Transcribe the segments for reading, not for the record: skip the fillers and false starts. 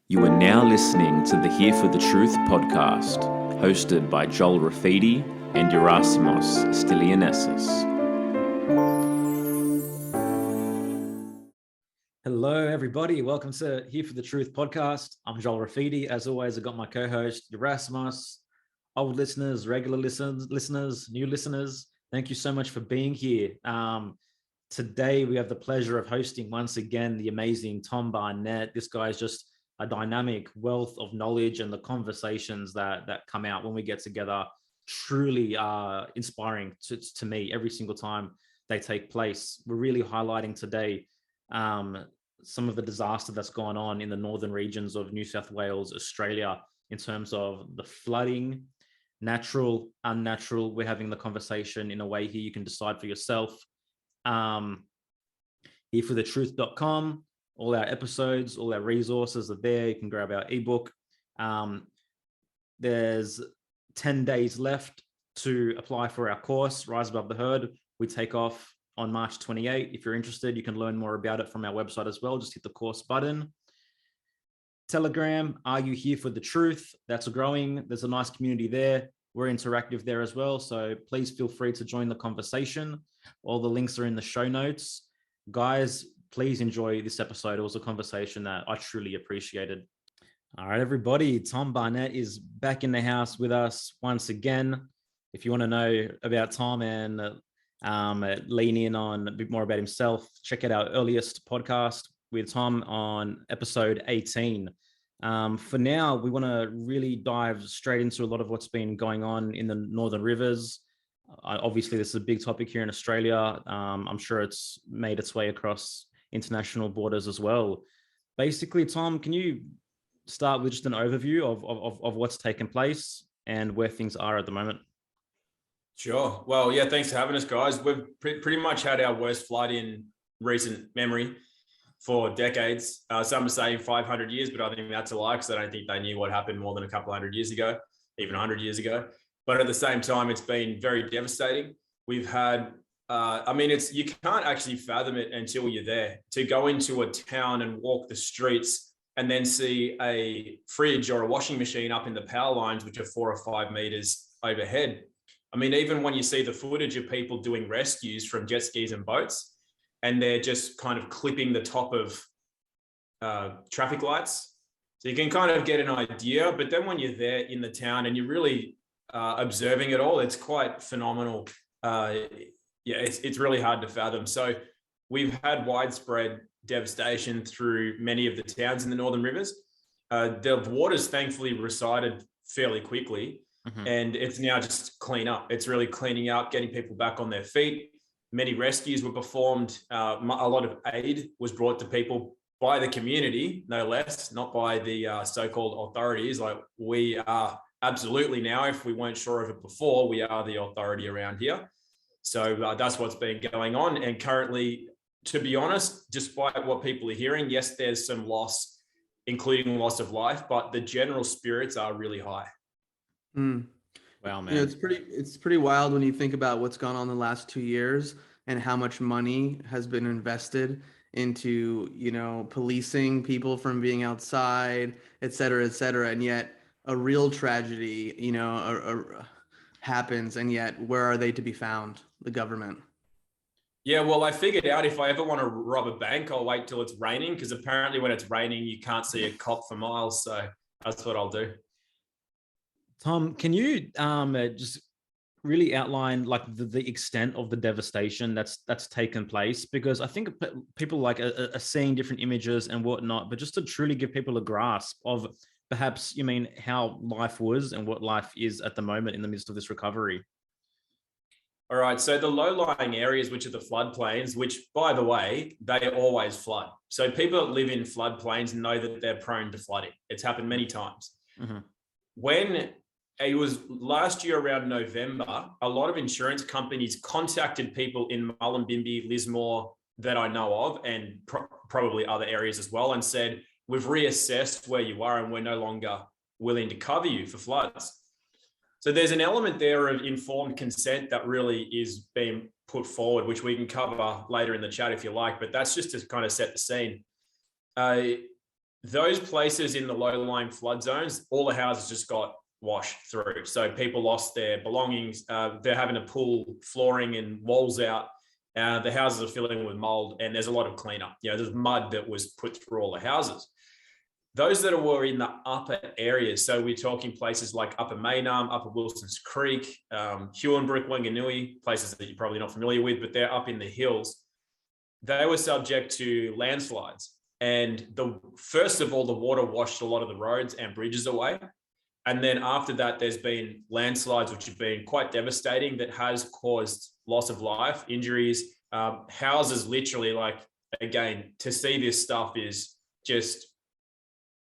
You are now listening to the Here for the Truth podcast, hosted by Joel Rafidi and Yerasimos Stylianesis. Hello, everybody. Welcome to Here for the Truth podcast. I'm Joel Rafidi. As always, I've got my co-host, Yerasimos. Old listeners, regular listeners, new listeners, thank you so much for being here. Today, we have the pleasure of hosting once again the amazing Tom Barnett. This guy is just a dynamic wealth of knowledge, and the conversations that come out when we get together truly are inspiring to me every single time they take place. We're really highlighting today some of the disaster that's gone on in the northern regions of New South Wales, Australia, in terms of the flooding, natural, unnatural. We're having the conversation in a way here you can decide for yourself. Hereforthetruth.com. All our episodes, all our resources are there. You can grab our ebook. There's 10 days left to apply for our course, Rise Above the Herd. We take off on March 28. If you're interested, you can learn more about it from our website as well. Just hit the course button. Telegram, Are You Here for the Truth? That's growing. There's a nice community there. We're interactive there as well. So please feel free to join the conversation. All the links are in the show notes. Guys, please enjoy this episode. It was a conversation that I truly appreciated. All right, everybody. Tom Barnett is back in the house with us once again. If you want to know about Tom and lean in on a bit more about himself, check out our earliest podcast with Tom on episode 18. For now, we want to really dive straight into a lot of what's been going on in the Northern Rivers. Obviously, this is a big topic here in Australia. I'm sure it's made its way across international borders as well. Basically, Tom, can you start with just an overview of what's taken place and where things are at the moment? Sure. Well, yeah, thanks for having us, guys. We've pretty much had our worst flood in recent memory for decades. Some are saying 500 years, but I think that's a lie because I don't think they knew what happened more than a couple hundred years ago, even 100 years ago. But at the same time, it's been very devastating. We've had you can't actually fathom it until you're there. To go into a town and walk the streets and then see a fridge or a washing machine up in the power lines, which are 4 or 5 meters overhead. I mean, even when you see the footage of people doing rescues from jet skis and boats, and they're just kind of clipping the top of traffic lights. So you can kind of get an idea, but then when you're there in the town and you're really observing it all, it's quite phenomenal. It's really hard to fathom. So we've had widespread devastation through many of the towns in the Northern Rivers. The water's thankfully receded fairly quickly, and it's now just clean up. It's really cleaning up, getting people back on their feet. Many rescues were performed. A lot of aid was brought to people by the community, no less, not by the so-called authorities. Like we are absolutely now, if we weren't sure of it before, we are the authority around here. So that's what's been going on. And currently, to be honest, despite what people are hearing, yes, there's some loss, including loss of life, but the general spirits are really high. Wow, man. You know, it's pretty wild when you think about what's gone on the last 2 years and how much money has been invested into, policing people from being outside, et cetera, and yet a real tragedy, happens, and yet where are they to be found? The government. Yeah, well, I figured out if I ever want to rob a bank, I'll wait till it's raining, because apparently when it's raining, you can't see a cop for miles. So that's what I'll do. Tom, can you just really outline like the extent of the devastation that's taken place? Because I think people like are seeing different images and whatnot, but just to truly give people a grasp of perhaps, how life was and what life is at the moment in the midst of this recovery. All right, so the low-lying areas, which are the floodplains, which, by the way, they always flood. So people that live in floodplains know that they're prone to flooding. It's happened many times. When it was last year around November, a lot of insurance companies contacted people in Mullumbimby, Lismore that I know of, and probably other areas as well, and said, we've reassessed where you are and we're no longer willing to cover you for floods. So there's an element there of informed consent that really is being put forward, which we can cover later in the chat if you like, but that's just to kind of set the scene. those places in the low-lying flood zones, all the houses just got washed through. So people lost their belongings. They're having to pull flooring and walls out. The houses are filling with mold, and there's a lot of cleanup. There's mud that was put through all the houses. Those that were in the upper areas, so we're talking places like Upper Maynarm, Upper Wilson's Creek, Huonbrook, Wanganui, places that you're probably not familiar with, but they're up in the hills. They were subject to landslides. And first of all, the water washed a lot of the roads and bridges away. And then after that, there's been landslides, which have been quite devastating, that has caused loss of life, injuries, houses literally, like, again, to see this stuff is just,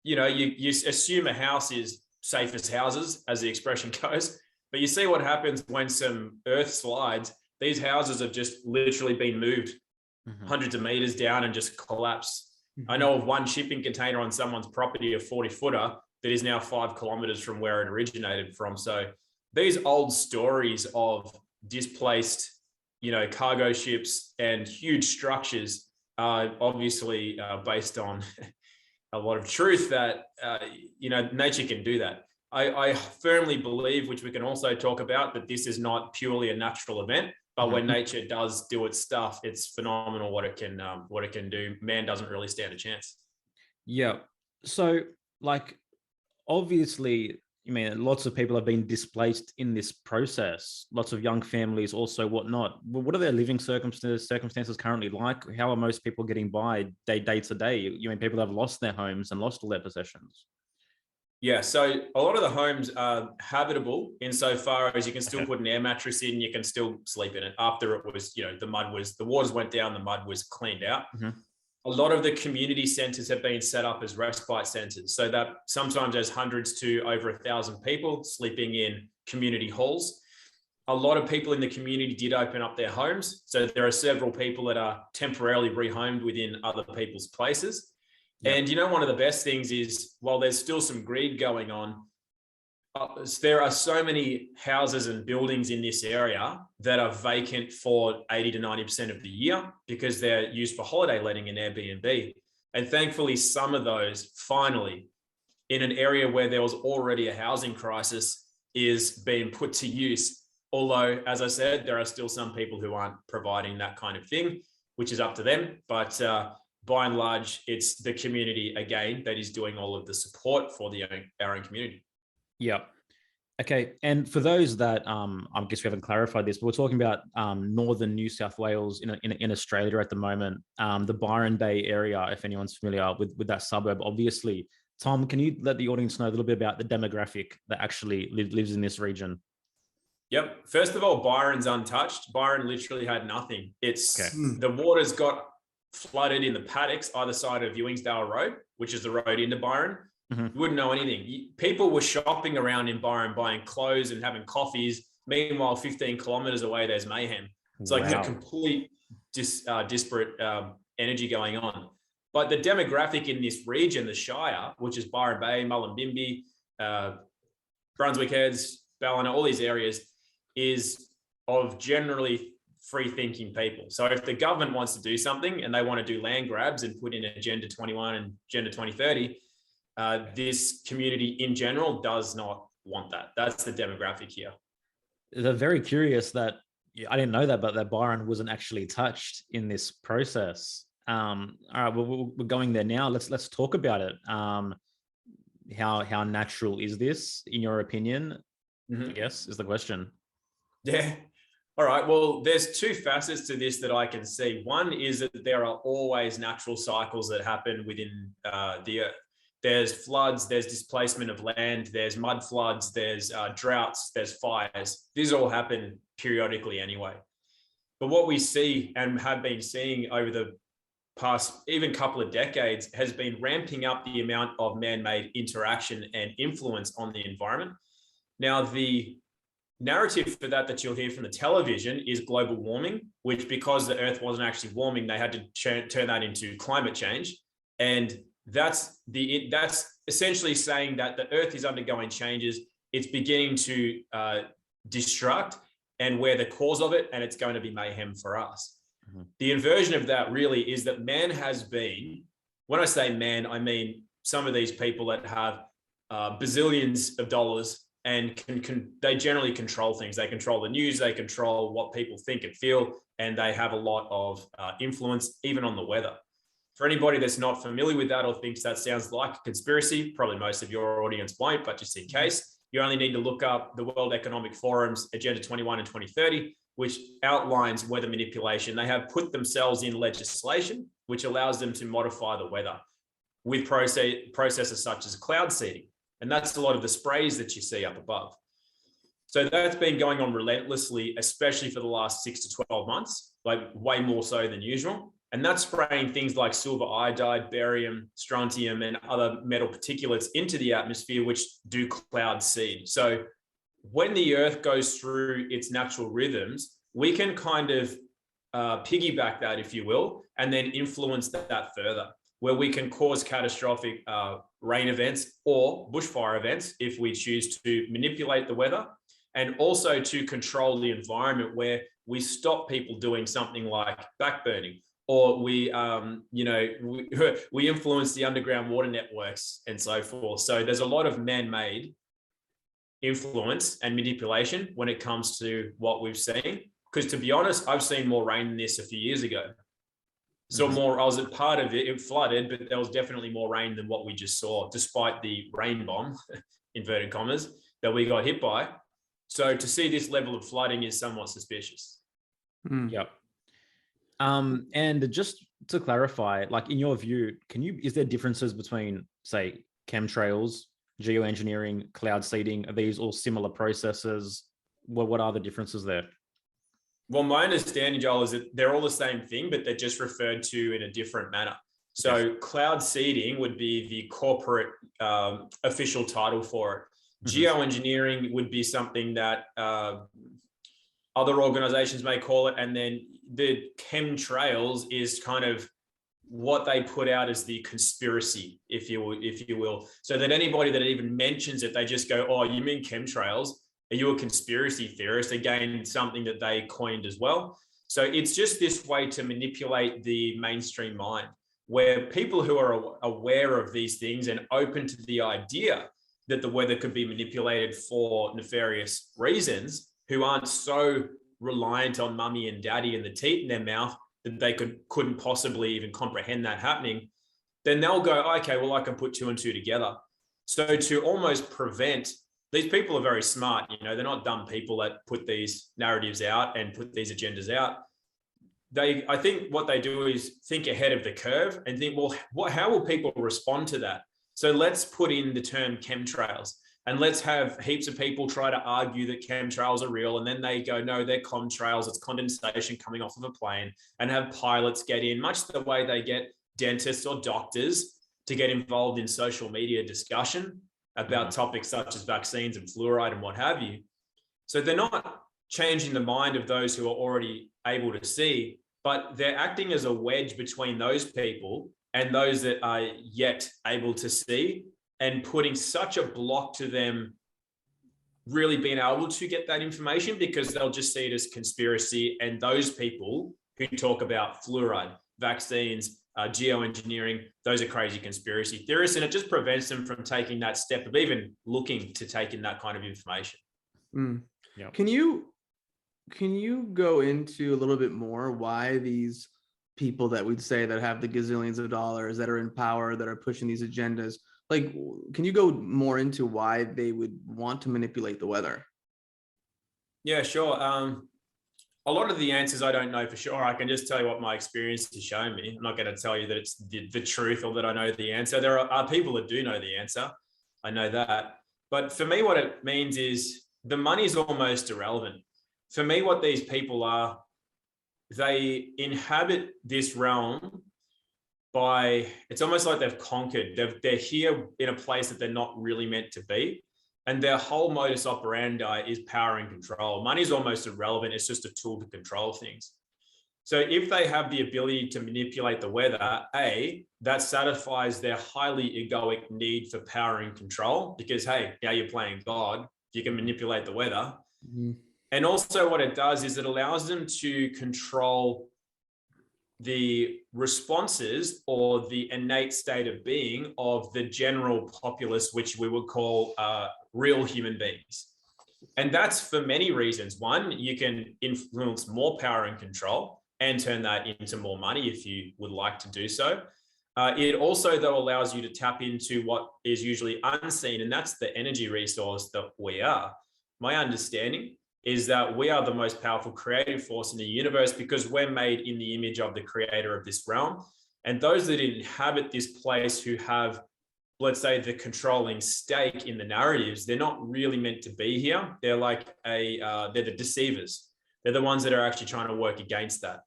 you assume a house is safest houses, as the expression goes, but you see what happens when some earth slides. These houses have just literally been moved hundreds of meters down and just collapsed. I know of one shipping container on someone's property, a 40-footer, that is now 5 kilometers from where it originated from. So these old stories of displaced, cargo ships and huge structures are obviously based on a lot of truth that, nature can do that. I firmly believe, which we can also talk about, that this is not purely a natural event, but when nature does do its stuff, it's phenomenal what it can do. Man doesn't really stand a chance. Yeah. So, obviously, lots of people have been displaced in this process. Lots of young families also whatnot. What are their living circumstances currently like? How are most people getting by day to day? People have lost their homes and lost all their possessions. Yeah, so a lot of the homes are habitable insofar as you can still put an air mattress in, you can still sleep in it after it was, the waters went down, the mud was cleaned out. A lot of the community centres have been set up as respite centres, so that sometimes there's hundreds to over 1,000 people sleeping in community halls. A lot of people in the community did open up their homes, so there are several people that are temporarily rehomed within other people's places. Yep. And one of the best things is, while there's still some greed going on, there are so many houses and buildings in this area that are vacant for 80 to 90% of the year because they're used for holiday letting and Airbnb. And thankfully, some of those finally, in an area where there was already a housing crisis, is being put to use. Although, as I said, there are still some people who aren't providing that kind of thing, which is up to them. But by and large, it's the community, again, that is doing all of the support for our own community. Yeah. Okay. And for those that, I guess we haven't clarified this, but we're talking about northern New South Wales in Australia at the moment, the Byron Bay area, if anyone's familiar with that suburb, obviously. Tom, can you let the audience know a little bit about the demographic that actually lives in this region? Yep. First of all, Byron's untouched. Byron literally had nothing. The waters got flooded in the paddocks either side of Ewingsdale Road, which is the road into Byron. You wouldn't know anything. People were shopping around in Byron, buying clothes and having coffees. Meanwhile, 15 kilometers away, there's mayhem. It's like a complete disparate energy going on. But the demographic in this region, the Shire, which is Byron Bay, Mullumbimby, Brunswick Heads, Ballina, all these areas, is of generally free-thinking people. So if the government wants to do something and they want to do land grabs and put in Agenda 21 and Agenda 2030, this community in general does not want that. That's the demographic here. They're very curious that I didn't know that, but that Byron wasn't actually touched in this process. All right, we're going there now. Let's talk about it. How natural is this, in your opinion? I guess is the question. Yeah. All right. Well, there's two facets to this that I can see. One is that there are always natural cycles that happen within the earth. There's floods, there's displacement of land, there's mud floods, there's droughts, there's fires. These all happen periodically anyway. But what we see and have been seeing over the past even couple of decades has been ramping up the amount of man-made interaction and influence on the environment. Now, the narrative for that you'll hear from the television is global warming, which, because the earth wasn't actually warming, they had to turn that into climate change. And that's essentially saying that the earth is undergoing changes. It's beginning to destruct, and we're the cause of it, and it's going to be mayhem for us. The inversion of that really is that man has been, when I say man, I mean some of these people that have bazillions of dollars and they generally control things. They control the news, they control what people think and feel, and they have a lot of influence even on the weather. For anybody that's not familiar with that or thinks that sounds like a conspiracy, probably most of your audience won't, but just in case, you only need to look up the World Economic Forum's Agenda 21 and 2030, which outlines weather manipulation. They have put themselves in legislation, which allows them to modify the weather with processes such as cloud seeding. And that's a lot of the sprays that you see up above. So that's been going on relentlessly, especially for the last 6 to 12 months, like way more so than usual. And that's spraying things like silver iodide, barium, strontium, and other metal particulates into the atmosphere, which do cloud seed. So when the Earth goes through its natural rhythms, we can kind of piggyback that, if you will, and then influence that further, where we can cause catastrophic rain events or bushfire events if we choose to manipulate the weather, and also to control the environment where we stop people doing something like backburning, or we influence the underground water networks and so forth. So there's a lot of man-made influence and manipulation when it comes to what we've seen. Because to be honest, I've seen more rain than this a few years ago. So I was a part of it, it flooded, but there was definitely more rain than what we just saw, despite the rain bomb, inverted commas, that we got hit by. So to see this level of flooding is somewhat suspicious. Yep. And just to clarify, like in your view, is there differences between, say, chemtrails, geoengineering, cloud seeding? Are these all similar processes? What are the differences there? Well, my understanding, Joel, is that they're all the same thing, but they're just referred to in a different manner. So yes. Cloud seeding would be the corporate official title for it. Geoengineering would be something that other organizations may call it. And then the chemtrails is kind of what they put out as the conspiracy, if you will. So that anybody that even mentions it, they just go, oh, you mean chemtrails? Are you a conspiracy theorist? Again, something that they coined as well. So it's just this way to manipulate the mainstream mind, where people who are aware of these things and open to the idea that the weather could be manipulated for nefarious reasons, who aren't so reliant on mummy and daddy and the teeth in their mouth that they couldn't possibly even comprehend that happening, then they'll go, okay, well, I can put two and two together. So to almost prevent, these people are very smart, they're not dumb people that put these narratives out and put these agendas out. I think what they do is think ahead of the curve and think, well, how will people respond to that? So let's put in the term chemtrails and let's have heaps of people try to argue that chemtrails are real. And then they go, no, they're contrails. It's condensation coming off of a plane, and have pilots get in, much the way they get dentists or doctors to get involved in social media discussion about topics such as vaccines and fluoride and what have you. So they're not changing the mind of those who are already able to see, but they're acting as a wedge between those people and those that are yet able to see, and putting such a block to them really being able to get that information, because they'll just see it as conspiracy. And those people who talk about fluoride, vaccines, geoengineering, those are crazy conspiracy theorists, and it just prevents them from taking that step of even looking to take in that kind of information. Yeah. Can you go into a little bit more why these people that we'd say that have the gazillions of dollars, that are in power, that are pushing these agendas, like, can you go more into why they would want to manipulate the weather? Yeah, sure. A lot of the answers I don't know for sure. I can just tell you what my experience has shown me. I'm not going to tell you that it's the truth or that I know the answer. There are people that do know the answer. I know that. But for me, what it means is the money is almost irrelevant. For me, what these people are, they inhabit this realm by, it's almost like they've conquered. They're here in a place that they're not really meant to be. And their whole modus operandi is power and control. Money is almost irrelevant. It's just a tool to control things. So if they have the ability to manipulate the weather, that satisfies their highly egoic need for power and control, because, hey, now you're playing God, you can manipulate the weather. And also what it does is it allows them to control the responses or the innate state of being of the general populace, which we would call real human beings. And that's for many reasons. One, you can influence more power and control and turn that into more money if you would like to do so. It also, though, allows you to tap into what is usually unseen, and that's the energy resource that we are. My understanding is that we are the most powerful creative force in the universe because we're made in the image of the creator of this realm. And those that inhabit this place who have, let's say, the controlling stake in the narratives, they're not really meant to be here. They're like they're the deceivers. They're the ones that are actually trying to work against that.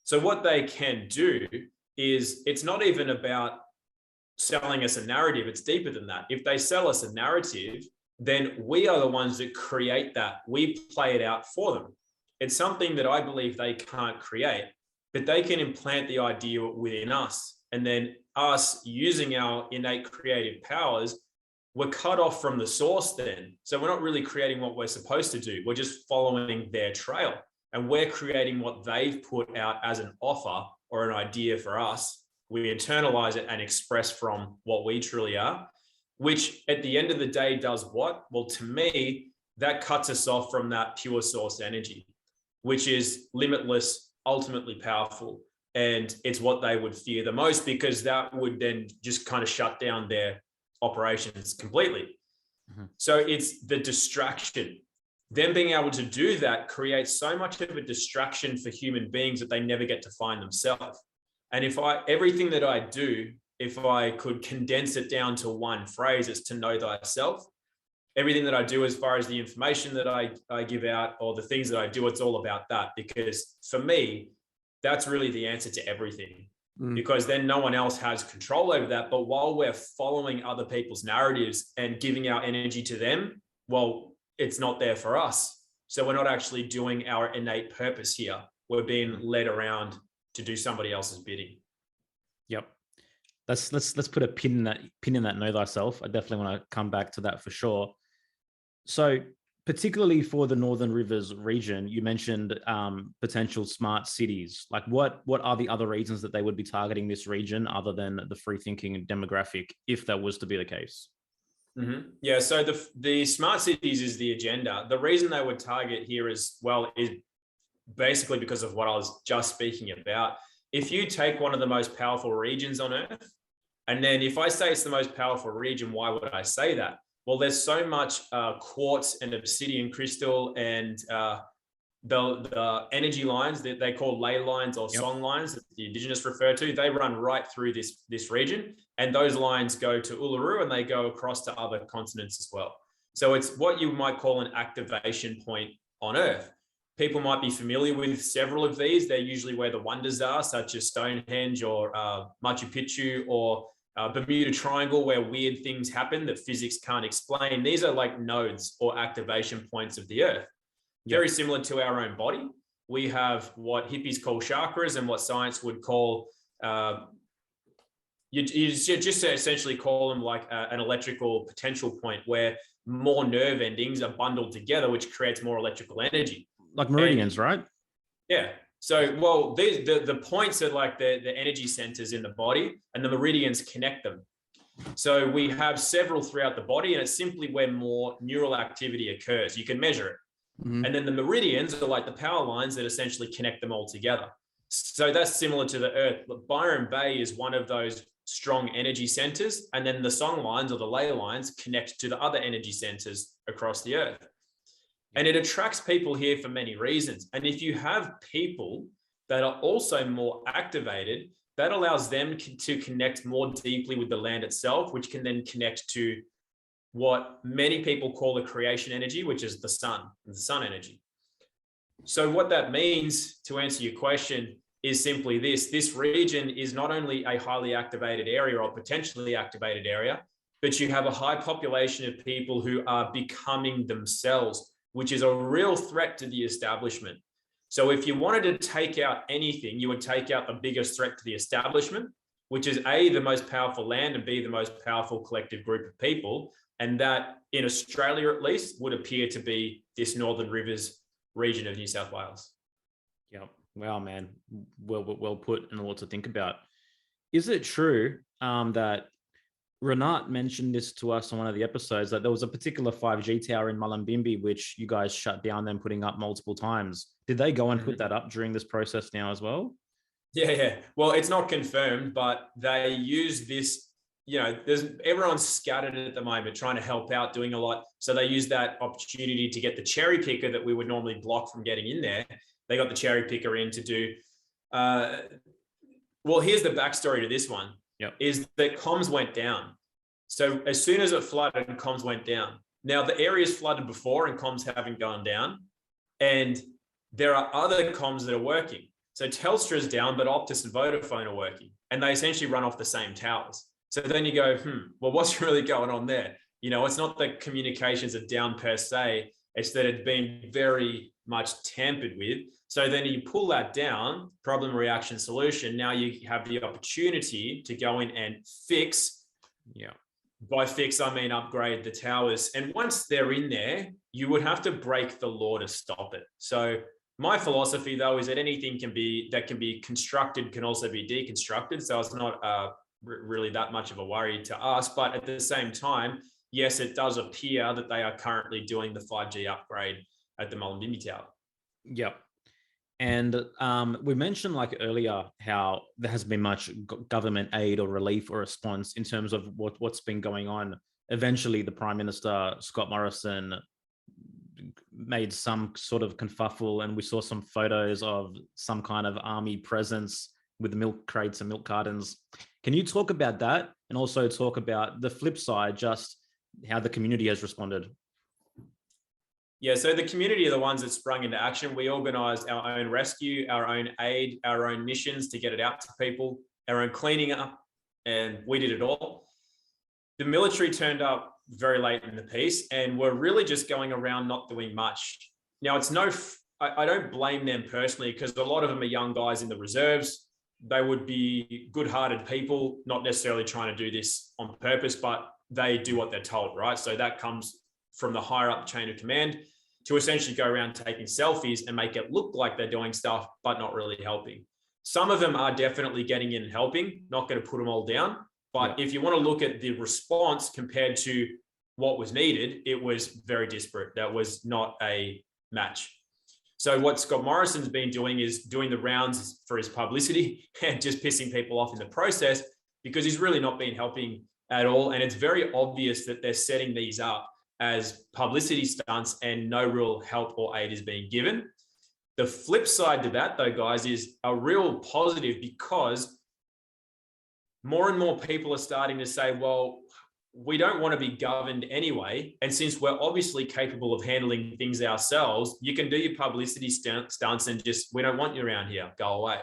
So what they can do is, it's not even about selling us a narrative. It's deeper than that. If they sell us a narrative, then we are the ones that create that. We play it out for them. It's something that I believe they can't create, but they can implant the idea within us. And then us using our innate creative powers, we're cut off from the source then. So we're not really creating what we're supposed to do. We're just following their trail. And we're creating what they've put out as an offer or an idea for us. We internalize it and express from what we truly are, which at the end of the day does what? Well, to me, that cuts us off from that pure source energy, which is limitless, ultimately powerful. And it's what they would fear the most, because that would then just kind of shut down their operations completely. Mm-hmm. So it's the distraction. Them being able to do that creates so much of a distraction for human beings that they never get to find themselves. And everything that I do, if I could condense it down to one phrase, it's to know thyself. Everything that I do as far as the information that I give out or the things that I do, it's all about that. Because for me, that's really the answer to everything. Because then no one else has control over that. But while we're following other people's narratives and giving our energy to them, well, it's not there for us. So we're not actually doing our innate purpose here. We're being led around to do somebody else's bidding. Yep. Let's put a pin in that know thyself. I definitely want to come back to that for sure. So particularly for the Northern Rivers region, you mentioned potential smart cities. Like what are the other reasons that they would be targeting this region other than the free thinking demographic, if that was to be the case? Mm-hmm. Yeah, so the smart cities is the agenda. The reason they would target here as well is basically because of what I was just speaking about. If you take one of the most powerful regions on Earth, and then if I say it's the most powerful region, why would I say that? Well, there's so much quartz and obsidian crystal and the energy lines that they call ley lines or song lines that the indigenous refer to, they run right through this region. And those lines go to Uluru and they go across to other continents as well. So it's what you might call an activation point on Earth. People might be familiar with several of these. They're usually where the wonders are, such as Stonehenge or Machu Picchu or Bermuda Triangle, where weird things happen that physics can't explain. These are like nodes or activation points of the Earth. Very similar to our own body. We have what hippies call chakras and what science would call, you just essentially call them like an electrical potential point where more nerve endings are bundled together, which creates more electrical energy. Like meridians, right? Yeah. So, well, the points are like the energy centers in the body, and the meridians connect them. So we have several throughout the body, and it's simply where more neural activity occurs. You can measure it. Mm-hmm. And then the meridians are like the power lines that essentially connect them all together. So that's similar to the Earth. Byron Bay is one of those strong energy centers. And then the song lines or the ley lines connect to the other energy centers across the Earth. And it attracts people here for many reasons. And if you have people that are also more activated, that allows them to connect more deeply with the land itself, which can then connect to what many people call the creation energy, which is the sun energy. So what that means, to answer your question, is simply this region is not only a highly activated area or potentially activated area, but you have a high population of people who are becoming themselves, which is a real threat to the establishment. So if you wanted to take out anything, you would take out the biggest threat to the establishment, which is A, the most powerful land, and B, the most powerful collective group of people. And that, in Australia at least, would appear to be this Northern Rivers region of New South Wales. Wow, man. Well put and a lot to think about. Is it true that Renat mentioned this to us on one of the episodes, that there was a particular 5G tower in Mullumbimby, which you guys shut down, then putting up multiple times? Did they go and put that up during this process now as well? Yeah. Well, it's not confirmed, but they use this, everyone's scattered at the moment trying to help out, doing a lot. So they use that opportunity to get the cherry picker that we would normally block from getting in there. They got the cherry picker in to do, well, here's the backstory to this one. Yep. Is that comms went down. So as soon as it flooded, comms went down. Now the area's flooded before and comms haven't gone down. And there are other comms that are working. So Telstra's down, but Optus and Vodafone are working. And they essentially run off the same towers. So then you go, well, what's really going on there? It's not that communications are down per se. It's that it's been very much tampered with. So then you pull that down, problem, reaction, solution. Now you have the opportunity to go in and fix. Yeah. By fix, I mean upgrade the towers. And once they're in there, you would have to break the law to stop it. So my philosophy, though, is that anything that can be constructed can also be deconstructed. So it's not really that much of a worry to us. But at the same time, yes, it does appear that they are currently doing the 5G upgrade at the Mullumbimby Tower. Yep. And we mentioned earlier how there has been much government aid or relief or response in terms of what's been going on. Eventually, the Prime Minister, Scott Morrison, made some sort of kerfuffle, and we saw some photos of some kind of army presence with milk crates and milk cartons. Can you talk about that and also talk about the flip side, just how the community has responded? Yeah, so the community are the ones that sprung into action. We organised our own rescue, our own aid, our own missions to get it out to people, our own cleaning up, and we did it all. The military turned up very late in the piece, and we're really just going around not doing much. Now, I don't blame them personally, because a lot of them are young guys in the reserves. They would be good-hearted people, not necessarily trying to do this on purpose, but they do what they're told, right? So that comes from the higher up chain of command to essentially go around taking selfies and make it look like they're doing stuff, but not really helping. Some of them are definitely getting in and helping, not going to put them all down. But if you want to look at the response compared to what was needed, it was very disparate. That was not a match. So what Scott Morrison's been doing is doing the rounds for his publicity and just pissing people off in the process, because he's really not been helping at all. And it's very obvious that they're setting these up as publicity stunts and no real help or aid is being given. The flip side to that, though, guys, is a real positive, because more and more people are starting to say, well, we don't want to be governed anyway. And since we're obviously capable of handling things ourselves, you can do your publicity stunts and just, we don't want you around here, go away.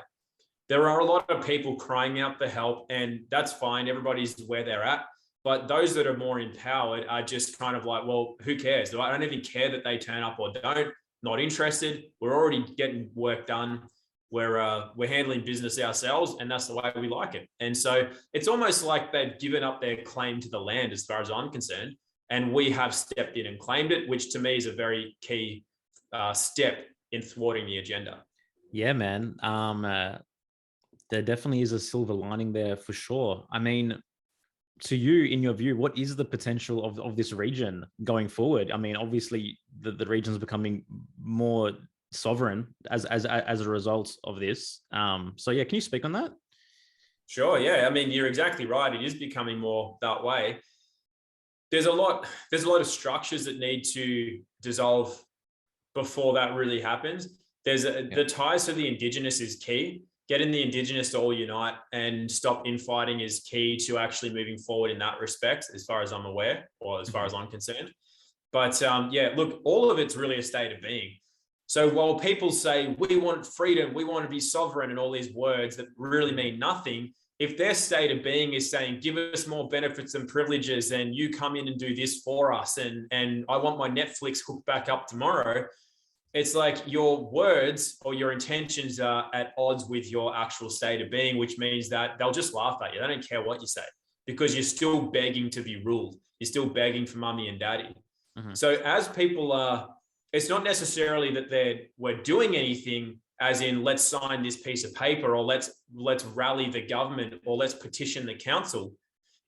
There are a lot of people crying out for help, and that's fine. Everybody's where they're at. But those that are more empowered are just kind of like, well, who cares? I don't even care that they turn up or don't. Not interested. We're already getting work done. We're handling business ourselves, and that's the way we like it. And so it's almost like they've given up their claim to the land, as far as I'm concerned, and we have stepped in and claimed it, which to me is a very key step in thwarting the agenda. Yeah, man. There definitely is a silver lining there for sure. I mean, to you, in your view, what is the potential of this region going forward? I mean, obviously the region is becoming more sovereign as a result of this. So yeah, can you speak on that? Sure. Yeah. I mean, you're exactly right. It is becoming more that way. There's a lot of structures that need to dissolve before that really happens. The ties to the Indigenous is key. Getting the Indigenous to all unite and stop infighting is key to actually moving forward in that respect, as far as I'm aware, or as far as I'm concerned. But look, all of it's really a state of being. So while people say, we want freedom, we want to be sovereign, and all these words that really mean nothing, if their state of being is saying, give us more benefits and privileges, and you come in and do this for us, and I want my Netflix hooked back up tomorrow, it's like your words or your intentions are at odds with your actual state of being, which means that they'll just laugh at you. They don't care what you say, because you're still begging to be ruled. You're still begging for mummy and daddy. Mm-hmm. So as people are, it's not necessarily that we're doing anything as in let's sign this piece of paper, or let's rally the government, or let's petition the council.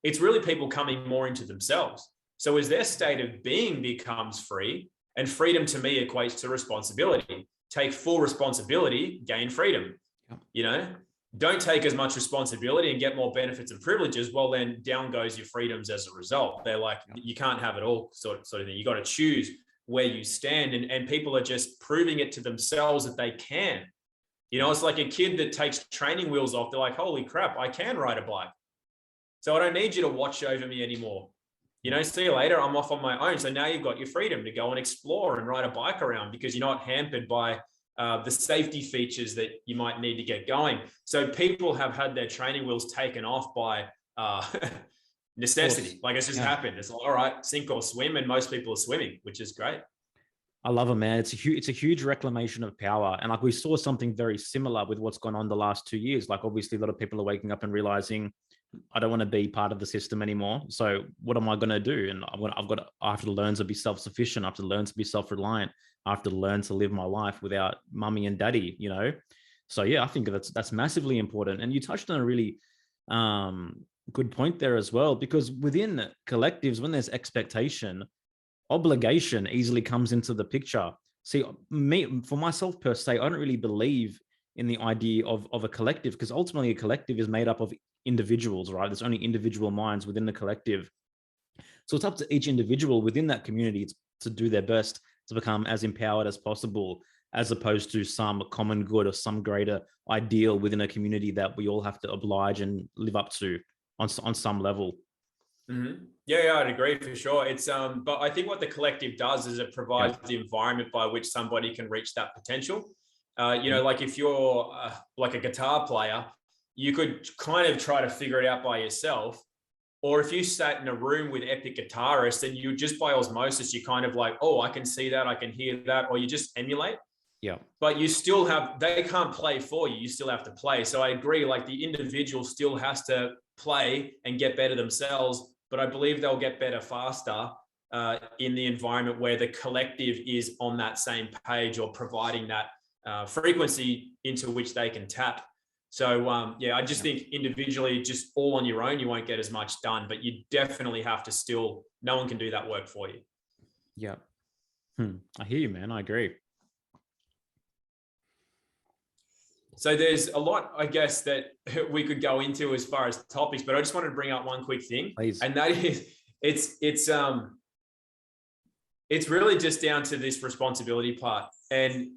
It's really people coming more into themselves. So as their state of being becomes free, and freedom to me equates to responsibility. Take full responsibility, gain freedom. You know, don't take as much responsibility and get more benefits and privileges. Well, then down goes your freedoms as a result. They're like, you can't have it all, sort of thing. You got to choose where you stand, and people are just proving it to themselves that they can. You know, it's like a kid that takes training wheels off. They're like, holy crap, I can ride a bike. So I don't need you to watch over me anymore. You know, see you later. I'm off on my own. So now you've got your freedom to go and explore and ride a bike around, because you're not hampered by the safety features that you might need to get going. So people have had their training wheels taken off by necessity. Like, it's just happened. It's like, all right, sink or swim. And most people are swimming, which is great. I love it, man. It's a huge reclamation of power. And like, we saw something very similar with what's gone on the last 2 years. Like, obviously a lot of people are waking up and realizing, I don't want to be part of the system anymore. So what am I going to do? And I have to learn to be self-sufficient. I have to learn to be self-reliant. I have to learn to live my life without mummy and daddy, you know? So yeah, I think that's massively important. And you touched on a really good point there as well, because within collectives, when there's expectation, obligation easily comes into the picture. See, for myself per se, I don't really believe in the idea of a collective, because ultimately a collective is made up of individuals, right? There's only individual minds within the collective. So it's up to each individual within that community to do their best to become as empowered as possible, as opposed to some common good or some greater ideal within a community that we all have to oblige and live up to on some level. Mm-hmm. Yeah, I'd agree for sure. It's but I think what the collective does is it provides the environment by which somebody can reach that potential. You know, like if you're like a guitar player, you could kind of try to figure it out by yourself. Or if you sat in a room with epic guitarists, and you just by osmosis, you kind of like, oh, I can see that, I can hear that, or you just emulate. Yeah. But you still they can't play for you. You still have to play. So I agree, like the individual still has to play and get better themselves, but I believe they'll get better faster in the environment where the collective is on that same page, or providing that frequency into which they can tap. So I just think individually, just all on your own, you won't get as much done, but you definitely have to no one can do that work for you. Yeah. I hear you, man. I agree. So there's a lot, I guess, that we could go into as far as topics, but I just wanted to bring up one quick thing. Please. And that is, it's really just down to this responsibility part. And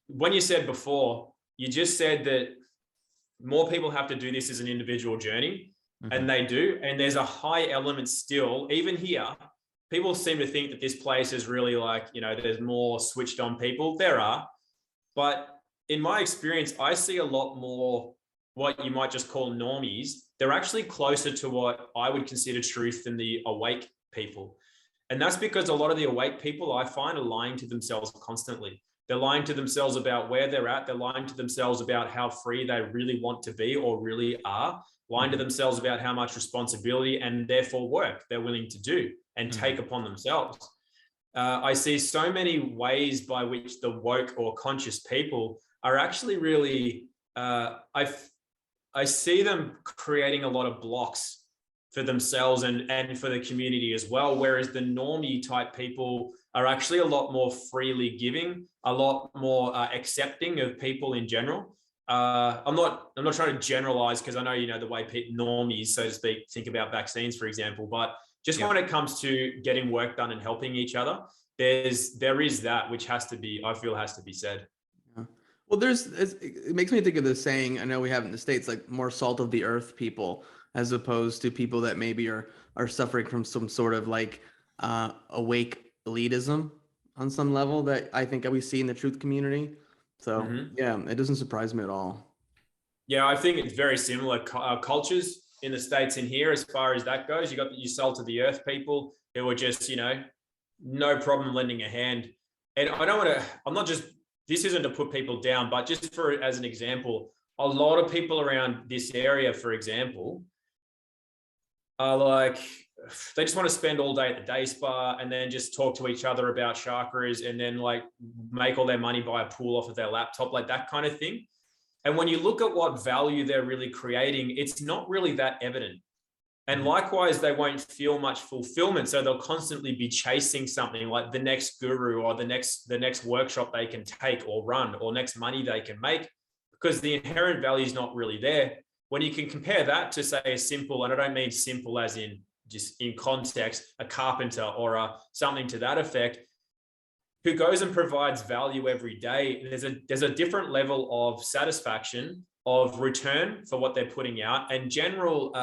when you said before, you just said that more people have to do this as an individual journey, and they do. And there's a high element still, even here. People seem to think that this place is really like, you know, there's more switched on people. There are, but in my experience, I see a lot more what you might just call normies. They're actually closer to what I would consider truth than the awake people. And that's because a lot of the awake people, I find, are lying to themselves constantly. They're lying to themselves about where they're at. They're lying to themselves about how free they really want to be or really are. Lying to themselves about how much responsibility and therefore work they're willing to do and take upon themselves. I see so many ways by which the woke or conscious people are actually really, I see them creating a lot of blocks for themselves and for the community as well. Whereas the normie type people are actually a lot more freely giving, a lot more accepting of people in general. I'm not trying to generalize, because I know, you know, the way normies, so to speak, think about vaccines, for example, but just when it comes to getting work done and helping each other, there is that which has to be said. Well, it makes me think of the saying I know we have in the States, like more salt of the earth people, as opposed to people that maybe are suffering from some sort of like awake elitism on some level that I think we see in the truth community. So yeah, it doesn't surprise me at all. Yeah, I think it's very similar cultures in the States and here as far as that goes. You got your salt of the earth people who are just, you know, no problem lending a hand. And this isn't to put people down, but just as an example, a lot of people around this area, for example, are like, they just want to spend all day at the day spa and then just talk to each other about chakras and then like make all their money, buy a pool off of their laptop, like that kind of thing. And when you look at what value they're really creating, it's not really that evident. And likewise, they won't feel much fulfillment. So they'll constantly be chasing something like the next guru or the next workshop they can take or run or next money they can make, because the inherent value is not really there. When you can compare that to, say, a simple, and I don't mean simple as in just in context, a carpenter or something to that effect, who goes and provides value every day, there's a different level of satisfaction, of return for what they're putting out, and general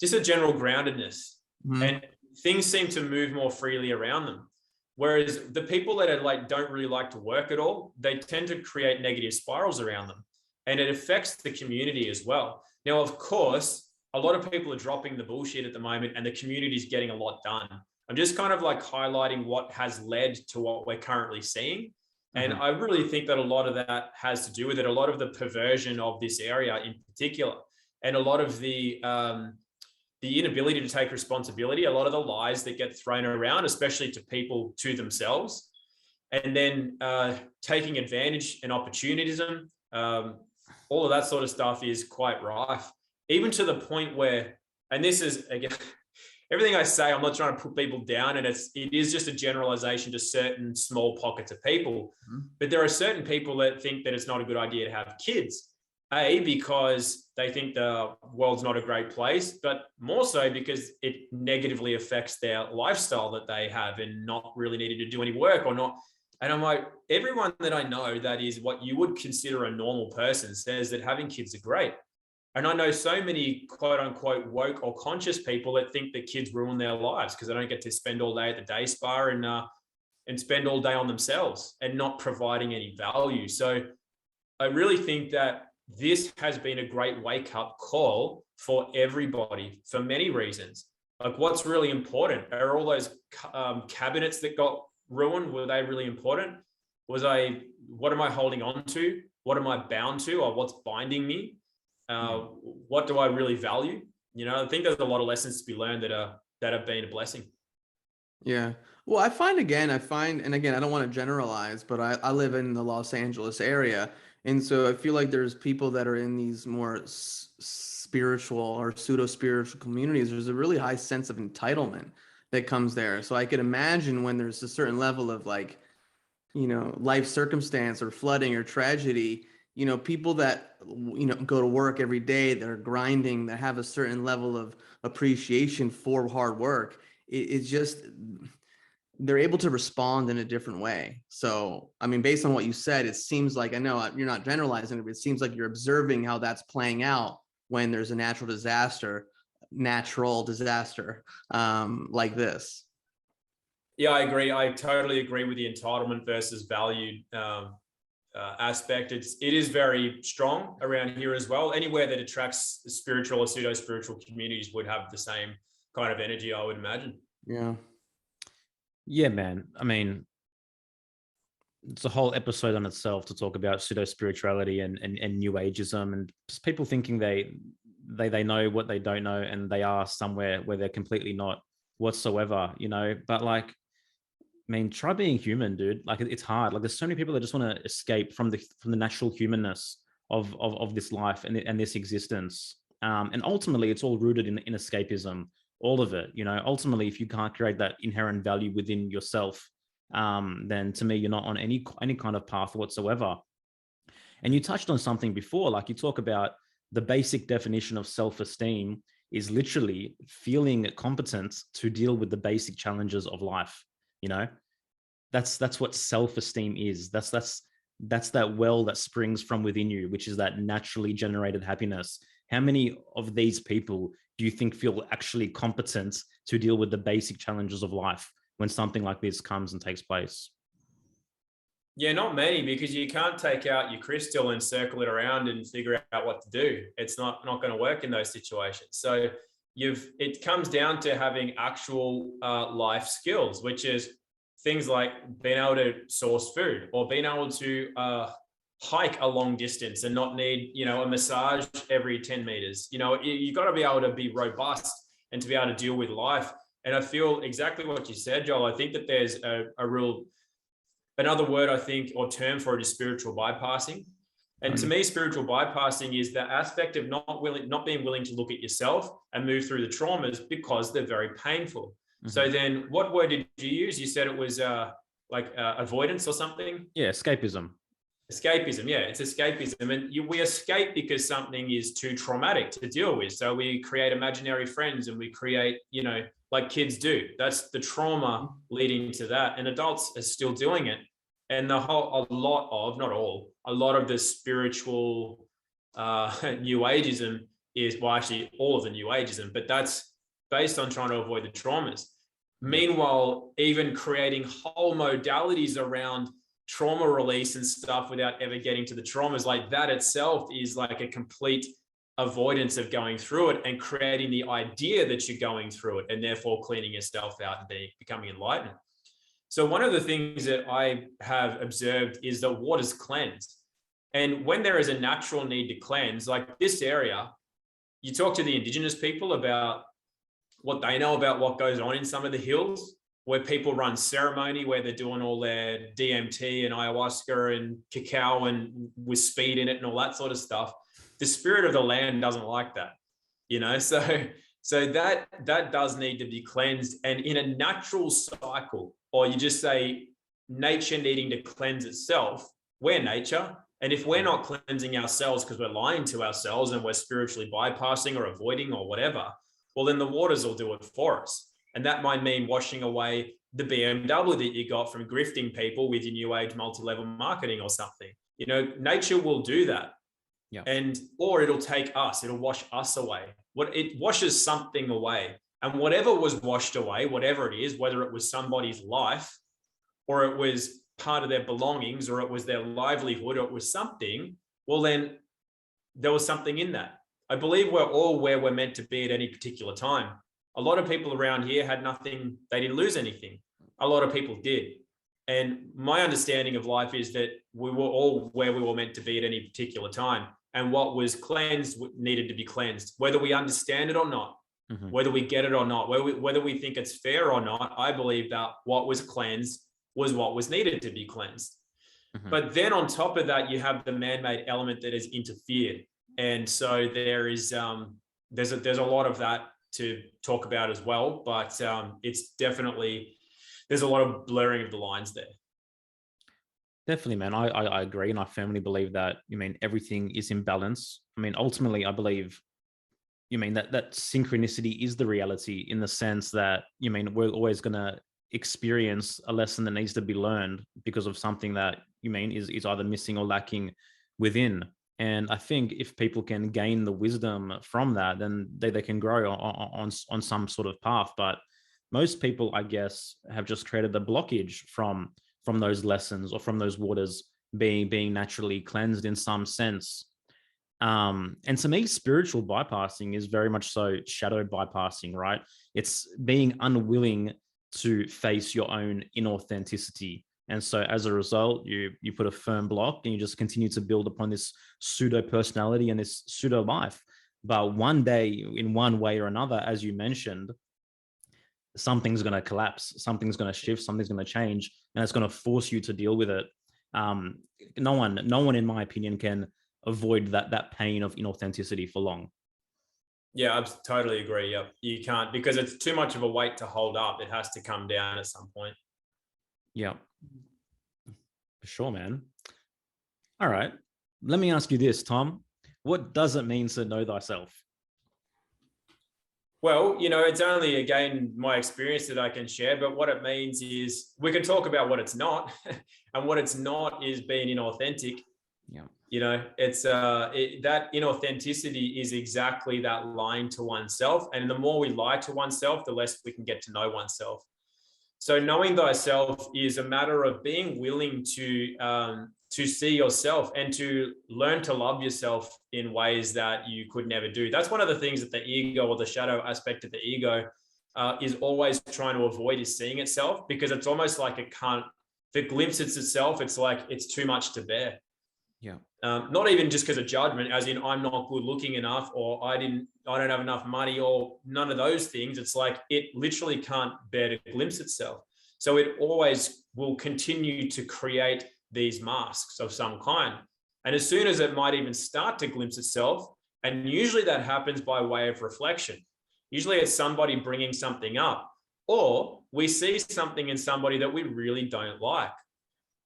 just a general groundedness. And things seem to move more freely around them. Whereas the people that are like don't really like to work at all, they tend to create negative spirals around them, and it affects the community as well. Now, of course, a lot of people are dropping the bullshit at the moment, and the community is getting a lot done. I'm just kind of like highlighting what has led to what we're currently seeing. And I really think that a lot of that has to do with it. A lot of the perversion of this area in particular, and a lot of the inability to take responsibility, a lot of the lies that get thrown around, especially to people, to themselves, and then taking advantage and opportunism, all of that sort of stuff is quite rife, even to the point where, and this is, again, everything I say, I'm not trying to put people down, and it is just a generalization to certain small pockets of people. But there are certain people that think that it's not a good idea to have kids, because they think the world's not a great place, but more so because it negatively affects their lifestyle that they have and not really needing to do any work or not. And I'm like, everyone that I know that is what you would consider a normal person says that having kids are great. And I know so many quote unquote woke or conscious people that think that kids ruin their lives because they don't get to spend all day at the day spa and spend all day on themselves and not providing any value. So I really think that this has been a great wake up call for everybody for many reasons. Like, what's really important? Are all those cabinets that got ruined, were they really important? What am I holding on to? What am I bound to, or what's binding me? What do I really value? You know, I think there's a lot of lessons to be learned that have been a blessing. Yeah. Well, I find, and again, I don't want to generalize, but I live in the Los Angeles area. And so I feel like there's people that are in these more spiritual or pseudo-spiritual communities. There's a really high sense of entitlement that comes there. So I could imagine when there's a certain level of like, you know, life circumstance or flooding or tragedy, you know, people that, you know, go to work every day, that are grinding, that have a certain level of appreciation for hard work, it's just, they're able to respond in a different way. So, I mean, based on what you said, it seems like, I know you're not generalizing it, but it seems like you're observing how that's playing out when there's a natural disaster like this. Yeah, I agree. I totally agree with the entitlement versus valued aspect. It is very strong around here as well. Anywhere that attracts spiritual or pseudo-spiritual communities would have the same kind of energy, I would imagine. Yeah, man. I mean, it's a whole episode on itself to talk about pseudo-spirituality and new ageism, and just people thinking they know what they don't know, and they are somewhere where they're completely not whatsoever, you know. But like, I mean, try being human, dude. Like, it's hard. Like, there's so many people that just want to escape from the natural humanness of this life and this existence. And ultimately, it's all rooted in escapism. All of it, you know. Ultimately, if you can't create that inherent value within yourself, then to me, you're not on any kind of path whatsoever. And you touched on something before, like you talk about the basic definition of self-esteem is literally feeling competent to deal with the basic challenges of life. You know, that's what self-esteem is. That's that well that springs from within you, which is that naturally generated happiness. How many of these people do you think feel actually competent to deal with the basic challenges of life when something like this comes and takes place? Yeah, not many, because you can't take out your crystal and circle it around and figure out what to do. It's not going to work in those situations. So it comes down to having actual life skills, which is things like being able to source food, or being able to hike a long distance and not need, you know, a massage every 10 meters. You know, you got to be able to be robust and to be able to deal with life. And I feel exactly what you said, Joel. I think that there's another word I think, or term for it, is spiritual bypassing. And to me, spiritual bypassing is the aspect of not being willing to look at yourself and move through the traumas because they're very painful. Mm-hmm. So then what word did you use? You said it was avoidance or something? Yeah, escapism. Escapism, yeah, it's escapism. And we escape because something is too traumatic to deal with. So we create imaginary friends and we create, like kids do. That's the trauma leading to that. And adults are still doing it. And a lot of the spiritual New Ageism is, well, actually all of the New Ageism, but that's based on trying to avoid the traumas. Meanwhile, even creating whole modalities around trauma release and stuff without ever getting to the traumas, like that itself is like a complete avoidance of going through it and creating the idea that you're going through it and therefore cleaning yourself out and becoming enlightened. So one of the things that I have observed is that waters cleanse. And when there is a natural need to cleanse, like this area, you talk to the indigenous people about what they know about what goes on in some of the hills, where people run ceremony, where they're doing all their DMT and ayahuasca and cacao and with speed in it and all that sort of stuff. The spirit of the land doesn't like that, so that does need to be cleansed. And in a natural cycle, or you just say nature needing to cleanse itself, we're nature. And if we're not cleansing ourselves because we're lying to ourselves and we're spiritually bypassing or avoiding or whatever, well, then the waters will do it for us. And that might mean washing away the BMW that you got from grifting people with your new age multi-level marketing or something. Nature will do that. Yeah. Or it'll take us, it'll wash us away. It washes something away. And whatever was washed away, whatever it is, whether it was somebody's life or it was part of their belongings or it was their livelihood or it was something, well, then there was something in that. I believe we're all where we're meant to be at any particular time. A lot of people around here had nothing. They didn't lose anything. A lot of people did. And my understanding of life is that we were all where we were meant to be at any particular time. And what was cleansed needed to be cleansed, whether we understand it or not, whether we get it or not, whether we think it's fair or not. I believe that what was cleansed was what was needed to be cleansed. But then on top of that, you have the man-made element that has interfered. And so there is, there's a lot of that to talk about as well, but it's definitely, there's a lot of blurring of the lines there. Definitely, man. I agree. And I firmly believe that, everything is in balance. Ultimately, I believe, that synchronicity is the reality, in the sense that, we're always going to experience a lesson that needs to be learned because of something that, is either missing or lacking within. And I think if people can gain the wisdom from that, then they can grow on some sort of path. But most people, I guess, have just created the blockage from those lessons or from those waters being naturally cleansed in some sense. And to me, spiritual bypassing is very much so shadow bypassing, right? It's being unwilling to face your own inauthenticity. And so as a result, you put a firm block and you just continue to build upon this pseudo personality and this pseudo life. But one day, in one way or another, as you mentioned, something's going to collapse, something's going to shift, something's going to change, and it's going to force you to deal with it. No one, in my opinion, can avoid that pain of inauthenticity for long. Yeah, I totally agree. Yep. You can't, because it's too much of a weight to hold up. It has to come down at some point. Yeah, for sure, man. All right. Let me ask you this, Tom. What does it mean to know thyself? Well, it's only, again, my experience that I can share, but what it means is we can talk about what it's not. And what it's not is being inauthentic. Yeah. It's that inauthenticity is exactly that lying to oneself. And the more we lie to oneself, the less we can get to know oneself. So knowing thyself is a matter of being willing to see yourself and to learn to love yourself in ways that you could never do. That's one of the things that the ego, or the shadow aspect of the ego, is always trying to avoid, is seeing itself, because it's almost like it can't, if it glimpses itself, it's like it's too much to bear. Yeah. Not even just because of judgment, as in I'm not good looking enough, or I don't have enough money, or none of those things. It's like it literally can't bear to glimpse itself. So it always will continue to create these masks of some kind. And as soon as it might even start to glimpse itself, and usually that happens by way of reflection. Usually it's somebody bringing something up, or we see something in somebody that we really don't like.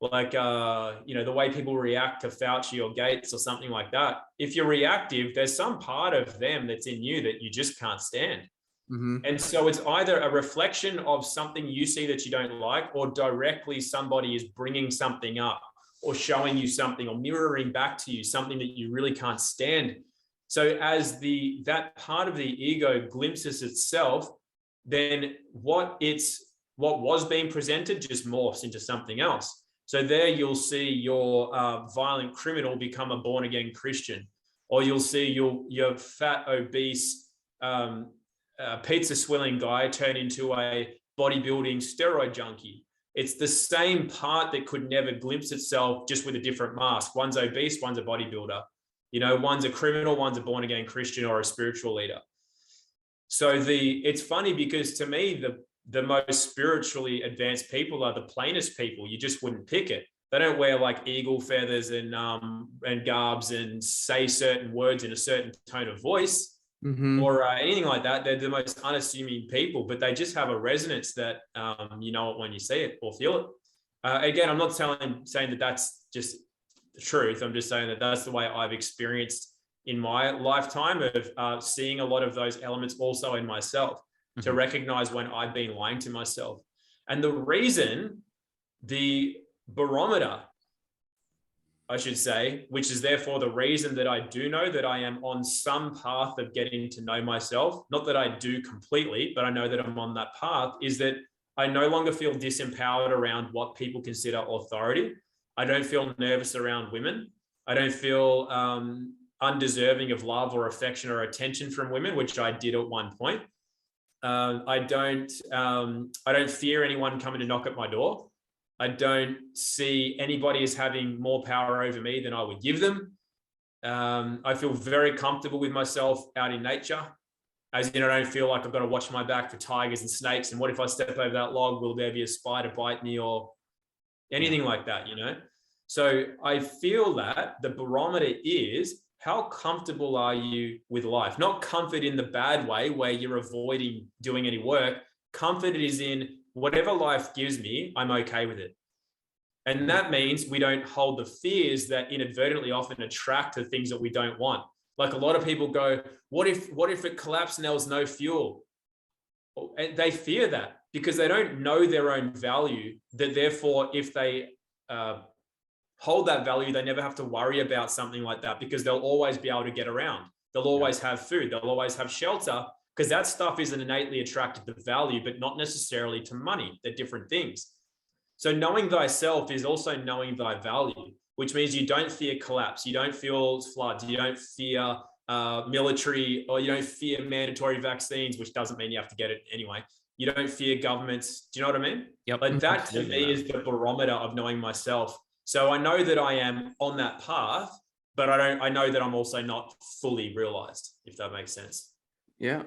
Like, the way people react to Fauci or Gates or something like that. If you're reactive, there's some part of them that's in you that you just can't stand. Mm-hmm. And so it's either a reflection of something you see that you don't like, or directly somebody is bringing something up or showing you something or mirroring back to you something that you really can't stand. So as that part of the ego glimpses itself, then what was being presented just morphs into something else. So there you'll see your violent criminal become a born-again Christian, or you'll see your fat, obese, pizza swilling guy turn into a bodybuilding steroid junkie. It's the same part that could never glimpse itself, just with a different mask. One's obese, one's a bodybuilder. One's a criminal, one's a born-again Christian or a spiritual leader. So it's funny because to me, the most spiritually advanced people are the plainest people. You just wouldn't pick it. They don't wear like eagle feathers and garbs and say certain words in a certain tone of voice, Mm-hmm. or anything like that. They're the most unassuming people, but they just have a resonance that you know it when you see it or feel it. Again, I'm not saying that that's just the truth. I'm just saying that that's the way I've experienced in my lifetime of seeing a lot of those elements also in myself, to recognize when I've been lying to myself. And the reason, the barometer, I should say, which is therefore the reason that I do know that I am on some path of getting to know myself, not that I do completely, but I know that I'm on that path, is that I no longer feel disempowered around what people consider authority. I don't feel nervous around women. I don't feel undeserving of love or affection or attention from women, which I did at one point. I don't fear anyone coming to knock at my door. I don't see anybody as having more power over me than I would give them. I feel very comfortable with myself out in nature, as in I don't feel like I've got to watch my back for tigers and snakes. And what if I step over that log? Will there be a spider bite me or anything like that, So I feel that the barometer is, how comfortable are you with life? Not comfort in the bad way where you're avoiding doing any work. Comfort is in whatever life gives me, I'm okay with it. And that means we don't hold the fears that inadvertently often attract to things that we don't want. Like a lot of people go, what if it collapsed and there was no fuel? And they fear that because they don't know their own value, that therefore if they hold that value, they never have to worry about something like that because they'll always be able to get around. They'll always have food. They'll always have shelter, because that stuff isn't innately attracted to value, but not necessarily to money. They're different things. So knowing thyself is also knowing thy value, which means you don't fear collapse. You don't feel floods. You don't fear military, or you don't fear mandatory vaccines, which doesn't mean you have to get it anyway. You don't fear governments. Do you know what I mean? Yep. Like that to me is the barometer of knowing myself. So I know that I am on that path, but I know that I'm also not fully realized, if that makes sense. Yeah.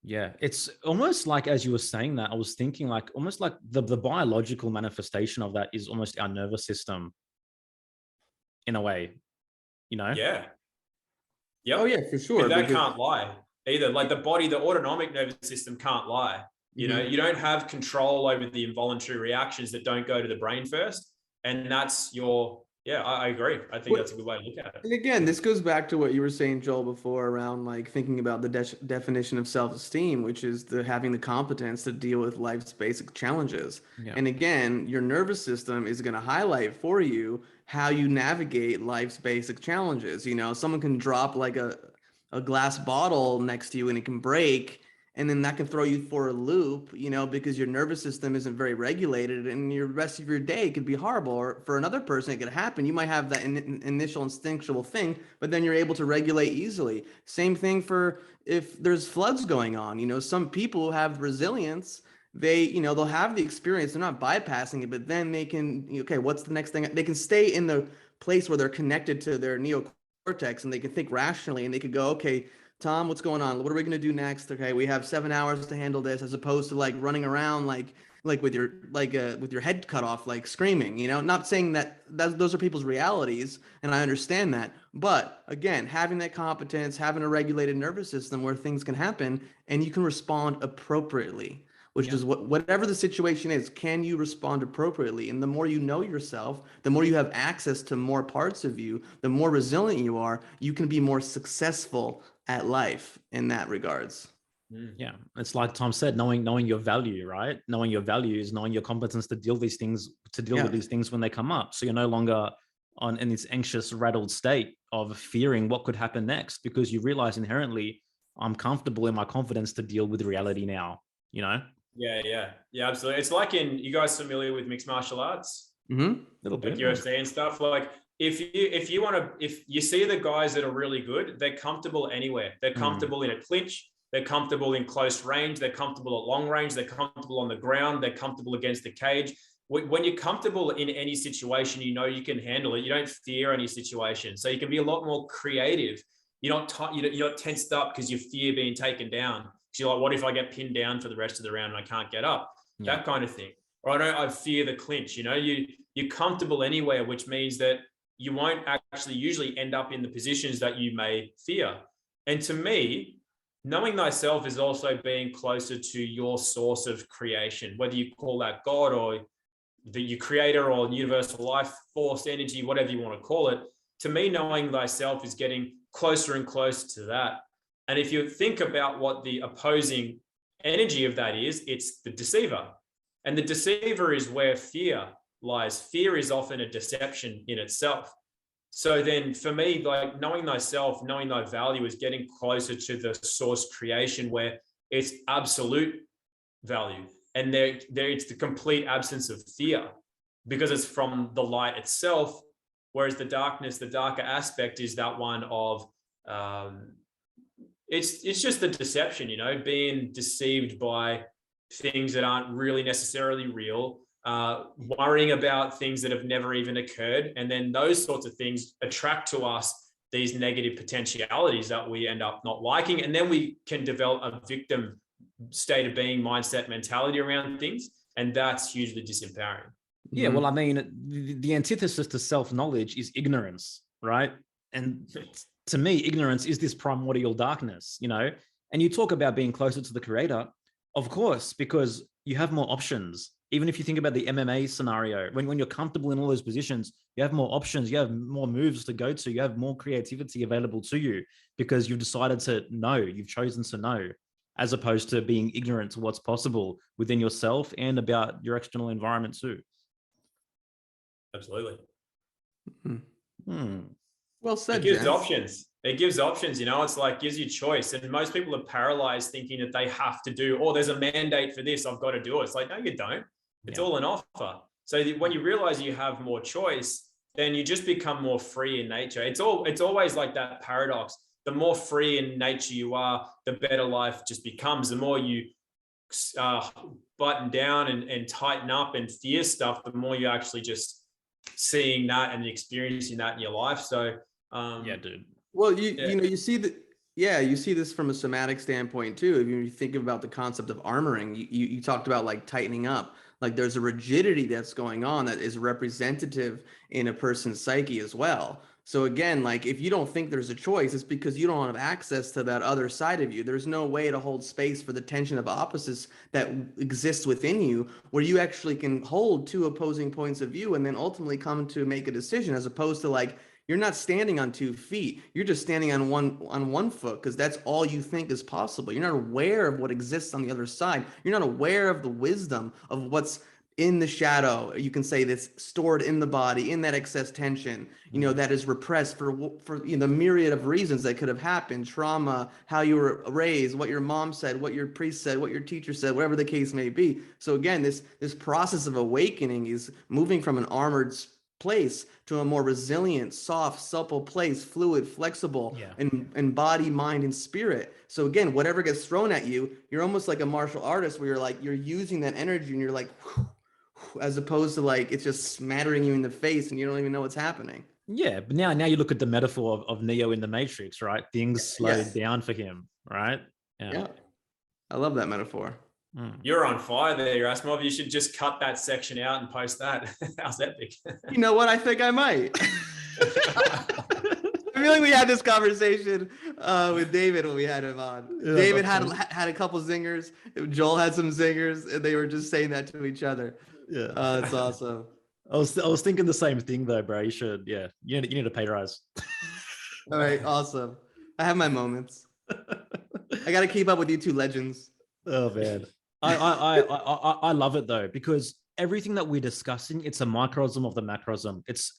Yeah. It's almost like, as you were saying that, I was thinking like almost like the biological manifestation of that is almost our nervous system in a way, Yeah. Yep. Oh yeah, for sure. That can't lie either. Like the autonomic nervous system can't lie. You don't have control over the involuntary reactions that don't go to the brain first. And that's I agree. I think that's a good way to look at it. And again, this goes back to what you were saying, Joel, before around like thinking about the definition of self-esteem, which is having the competence to deal with life's basic challenges. Yeah. And again, your nervous system is going to highlight for you how you navigate life's basic challenges. Someone can drop like a glass bottle next to you and it can break. And then that can throw you for a loop, because your nervous system isn't very regulated and your rest of your day could be horrible. Or for another person, it could happen. You might have that initial instinctual thing, but then you're able to regulate easily. Same thing for if there's floods going on. Some people have resilience. They'll have the experience. They're not bypassing it, but then they can, okay, what's the next thing? They can stay in the place where they're connected to their neocortex and they can think rationally and they could go, okay, Tom, what's going on? What are we going to do next? Okay, we have 7 hours to handle this, as opposed to like running around like with your head cut off, like screaming, not saying that those are people's realities. And I understand that. But again, having that competence, having a regulated nervous system where things can happen and you can respond appropriately, which is whatever the situation is, can you respond appropriately? And the more you know yourself, the more you have access to more parts of you, the more resilient you are, you can be more successful at life in that regards. Yeah, it's like Tom said, knowing your value, right? Knowing your values, knowing your competence to deal with these things when they come up. So you're no longer in this anxious, rattled state of fearing what could happen next, because you realize inherently, I'm comfortable in my confidence to deal with reality now. Yeah, absolutely. It's like you guys familiar with mixed martial arts? Mm-hmm. Little bit, like UFC and stuff. Like if you see the guys that are really good, they're comfortable anywhere. They're comfortable in a clinch. They're comfortable in close range. They're comfortable at long range. They're comfortable on the ground. They're comfortable against the cage. When you're comfortable in any situation, you can handle it. You don't fear any situation. So you can be a lot more creative. You're not tensed up because you fear being taken down. Because you're like, what if I get pinned down for the rest of the round and I can't get up? Yeah. That kind of thing. Or I fear the clinch. You're comfortable anywhere, which means that you won't actually usually end up in the positions that you may fear. And to me, knowing thyself is also being closer to your source of creation, whether you call that God or your creator or universal life force, energy, whatever you want to call it. To me, knowing thyself is getting closer and closer to that. And if you think about what the opposing energy of that is, it's the deceiver. And the deceiver is where fear lies. Fear is often a deception in itself. So then for me, like knowing thyself, knowing thy value is getting closer to the source creation where it's absolute value. And there it's the complete absence of fear because it's from the light itself. Whereas the darker aspect is that one of, it's just the deception, being deceived by things that aren't really necessarily real, worrying about things that have never even occurred. And then those sorts of things attract to us these negative potentialities that we end up not liking. And then we can develop a victim state of being, mindset, mentality around things. And that's hugely disempowering. Yeah, well, I mean, the antithesis to self-knowledge is ignorance, right? And to me, ignorance is this primordial darkness, and you talk about being closer to the creator, of course, because you have more options. Even if you think about the MMA scenario, when you're comfortable in all those positions, you have more options, you have more moves to go to, you have more creativity available to you because you've decided to know, you've chosen to know, as opposed to being ignorant to what's possible within yourself and about your external environment too. Absolutely. Well said. It gives options. It's like gives you choice. And most people are paralyzed thinking that they have to do, there's a mandate for this, I've got to do it. It's like, no, you don't. It's all an offer. So when you realize you have more choice, then you just become more free in nature. It's always like that paradox. The more free in nature you are, the better life just becomes. The more you button down and tighten up and fear stuff, the more you actually just seeing that and experiencing that in your life. So dude. Well, you see that. Yeah, you see this from a somatic standpoint too. If you think about the concept of armoring, you talked about like tightening up. Like there's a rigidity that's going on that is representative in a person's psyche as well. So again, like if you don't think there's a choice, it's because you don't have access to that other side of you. There's no way to hold space for the tension of opposites that exists within you, where you actually can hold two opposing points of view and then ultimately come to make a decision, as opposed to like, you're not standing on 2 feet. You're just standing on one foot because that's all you think is possible. You're not aware of what exists on the other side. You're not aware of the wisdom of what's in the shadow. You can say that's stored in the body, in that excess tension, that is repressed for the myriad of reasons that could have happened, trauma, how you were raised, what your mom said, what your priest said, what your teacher said, whatever the case may be. So again, this process of awakening is moving from an armored place to a more resilient, soft, supple place, fluid, flexible, and body, mind, and spirit. So again, whatever gets thrown at you, you're almost like a martial artist where you're using that energy and you're like, whew, as opposed to like, it's just smattering you in the face and you don't even know what's happening. Yeah, but now you look at the metaphor of Neo in the Matrix, right? Things slowed down for him, right? Yeah. I love that metaphor. You're on fire there, Yerasimos. You should just cut that section out and post that. How's epic? You know what? I think I might. I feel like we had this conversation with David when we had him on. Yeah, David had a couple zingers. Joel had some zingers, and they were just saying that to each other. Yeah, that's awesome. I was thinking the same thing though, bro. You should, yeah. You need a pay rise. All right, awesome. I have my moments. I got to keep up with you two legends. Oh man, I love it though, because everything that we're discussing, it's a microcosm of the macrocosm. It's,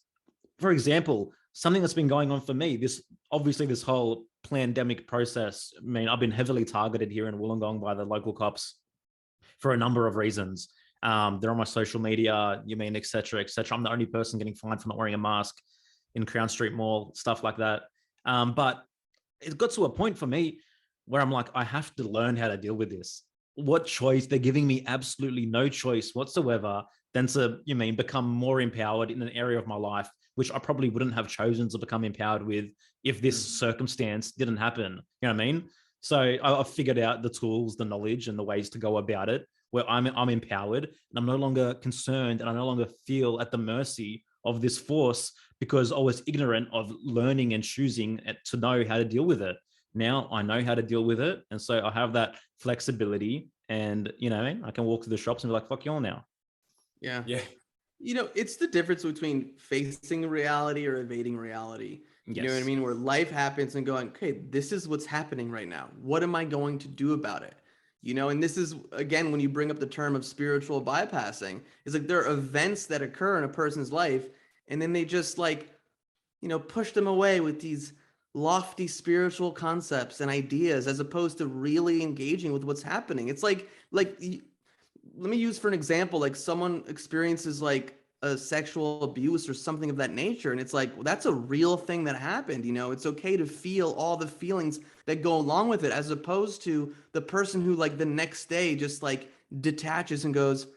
for example, something that's been going on for me. This whole pandemic process. I mean, I've been heavily targeted here in Wollongong by the local cops for a number of reasons. They're on my social media, et cetera, et cetera. I'm the only person getting fined for not wearing a mask in Crown Street Mall, stuff like that. But it got to a point for me where I'm like, I have to learn how to deal with this. What choice? They're giving me absolutely no choice whatsoever than to, become more empowered in an area of my life, which I probably wouldn't have chosen to become empowered with if this circumstance didn't happen. You know what I mean? So I figured out the tools, the knowledge, and the ways to go about it, where I'm empowered and I'm no longer concerned and I no longer feel at the mercy of this force because I was ignorant of learning and choosing to know how to deal with it. Now I know how to deal with it. And so I have that flexibility and, I can walk to the shops and be like, fuck you all now. Yeah. Yeah. It's the difference between facing reality or evading reality. You know what I mean? Where life happens and going, okay, this is what's happening right now. What am I going to do about it? And this is, again, when you bring up the term of spiritual bypassing, it's like there are events that occur in a person's life and then they just push them away with these lofty spiritual concepts and ideas as opposed to really engaging with what's happening. It's like let me use for an example, like someone experiences like a sexual abuse or something of that nature. And it's like, well, that's a real thing that happened. It's okay to feel all the feelings that go along with it, as opposed to the person who like the next day just like detaches and goes,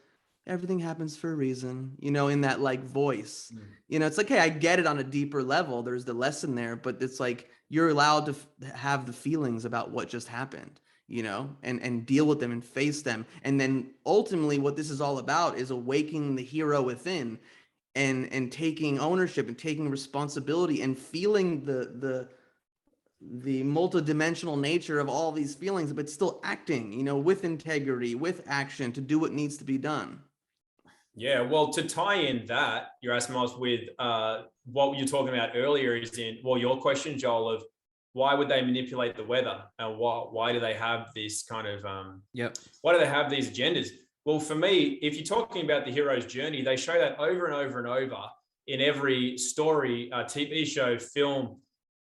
everything happens for a reason, in that like voice. It's like, hey, I get it on a deeper level. There's the lesson there, but it's like, you're allowed to have the feelings about what just happened, and deal with them and face them. And then ultimately what this is all about is awakening the hero within and taking ownership and taking responsibility and feeling the multidimensional nature of all these feelings, but still acting, with integrity, with action to do what needs to be done. Yeah, well, to tie in that, Yerasimos, with what you're talking about earlier is your question, Joel, of why would they manipulate the weather? And why do they have this kind of, why do they have these agendas? Well, for me, if you're talking about the hero's journey, they show that over and over and over in every story, TV show, film.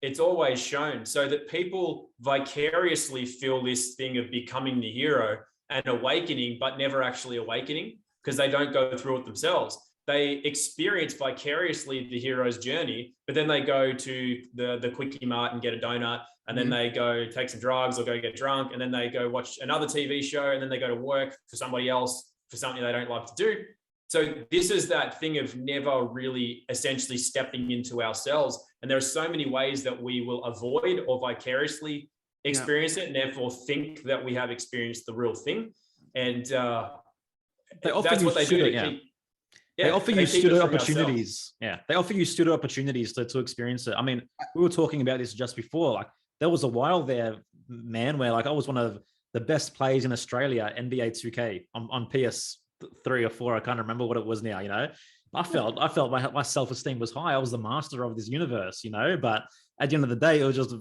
It's always shown so that people vicariously feel this thing of becoming the hero and awakening, but never actually awakening, because they don't go through it themselves. They experience vicariously the hero's journey, but then they go to the Quickie Mart and get a donut, and then they go take some drugs or go get drunk, and then they go watch another TV show, and then they go to work for somebody else for something they don't like to do. So this is that thing of never really essentially stepping into ourselves. And there are so many ways that we will avoid or vicariously experience it, and therefore think that we have experienced the real thing. And that's what they do to keep. They offer you student opportunities. Yeah, they offer you student opportunities to experience it. I mean, we were talking about this just before. Like, there was a while there, man, where like I was one of the best players in Australia, NBA 2K on PS3 or 4. I can't remember what it was now. I felt my self-esteem was high. I was the master of this universe. But at the end of the day, it was just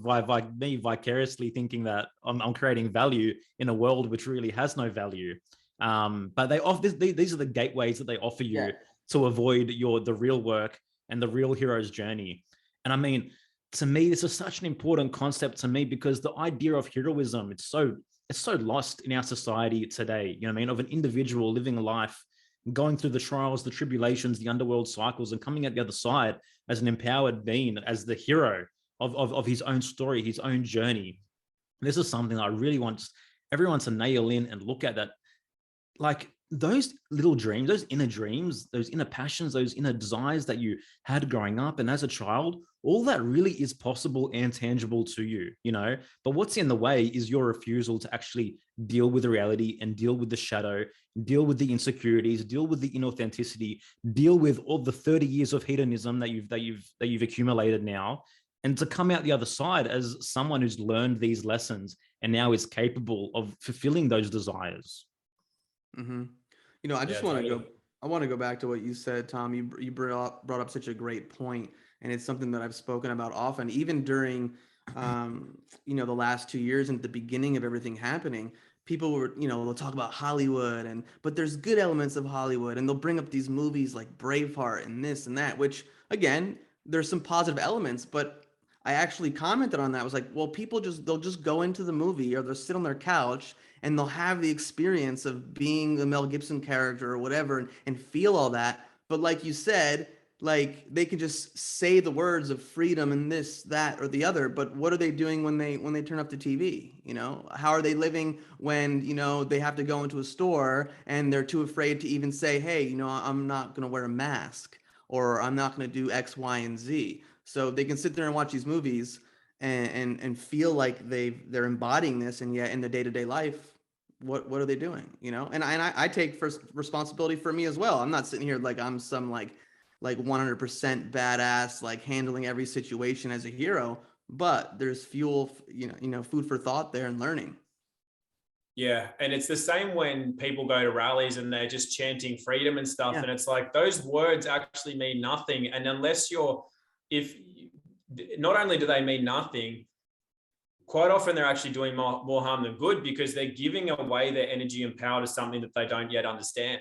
me vicariously thinking that I'm creating value in a world which really has no value. But they offer these are the gateways that they offer you to avoid the real work and the real hero's journey. And I mean, to me, this is such an important concept to me, because the idea of heroism, it's so lost in our society today. Of an individual living a life, going through the trials, the tribulations, the underworld cycles, and coming out the other side as an empowered being, as the hero of his own story, his own journey. And this is something I really want everyone to nail in and look at, that like those little dreams, those inner dreams, those inner passions, those inner desires that you had growing up and as a child, all that really is possible and tangible to you, you know. But what's in the way is your refusal to actually deal with the reality and deal with the shadow, deal with the insecurities, deal with the inauthenticity, deal with all the 30 years of hedonism that you've accumulated now, and to come out the other side as someone who's learned these lessons and now is capable of fulfilling those desires. Mm-hmm. You know, I just want to go. I want to go back to what you said, Tom. You brought up such a great point, and it's something that I've spoken about often, even during, you know, the last 2 years and at the beginning of everything happening. People were, you know, they'll talk about Hollywood, but there's good elements of Hollywood, and they'll bring up these movies like Braveheart and this and that, which again, there's some positive elements, but I actually commented on that. I was like, well, they'll just go into the movie or they'll sit on their couch and they'll have the experience of being the Mel Gibson character or whatever and feel all that. But like you said, like they can just say the words of freedom and this, that, or the other. But what are they doing when they turn up the TV? You know, how are they living when, you know, they have to go into a store and they're too afraid to even say, hey, you know, I'm not going to wear a mask or I'm not going to do X, Y, and Z. So they can sit there and watch these movies and feel like they're embodying this, and yet in the day-to-day life, what are they doing? You know, and I take first responsibility for me as well. I'm not sitting here like I'm some like 100% badass, like handling every situation as a hero, but there's fuel, you know, food for thought there and learning. Yeah, and it's the same when people go to rallies and they're just chanting freedom and stuff, and it's like those words actually mean nothing, and unless if not only do they mean nothing, quite often they're actually doing more harm than good, because they're giving away their energy and power to something that they don't yet understand.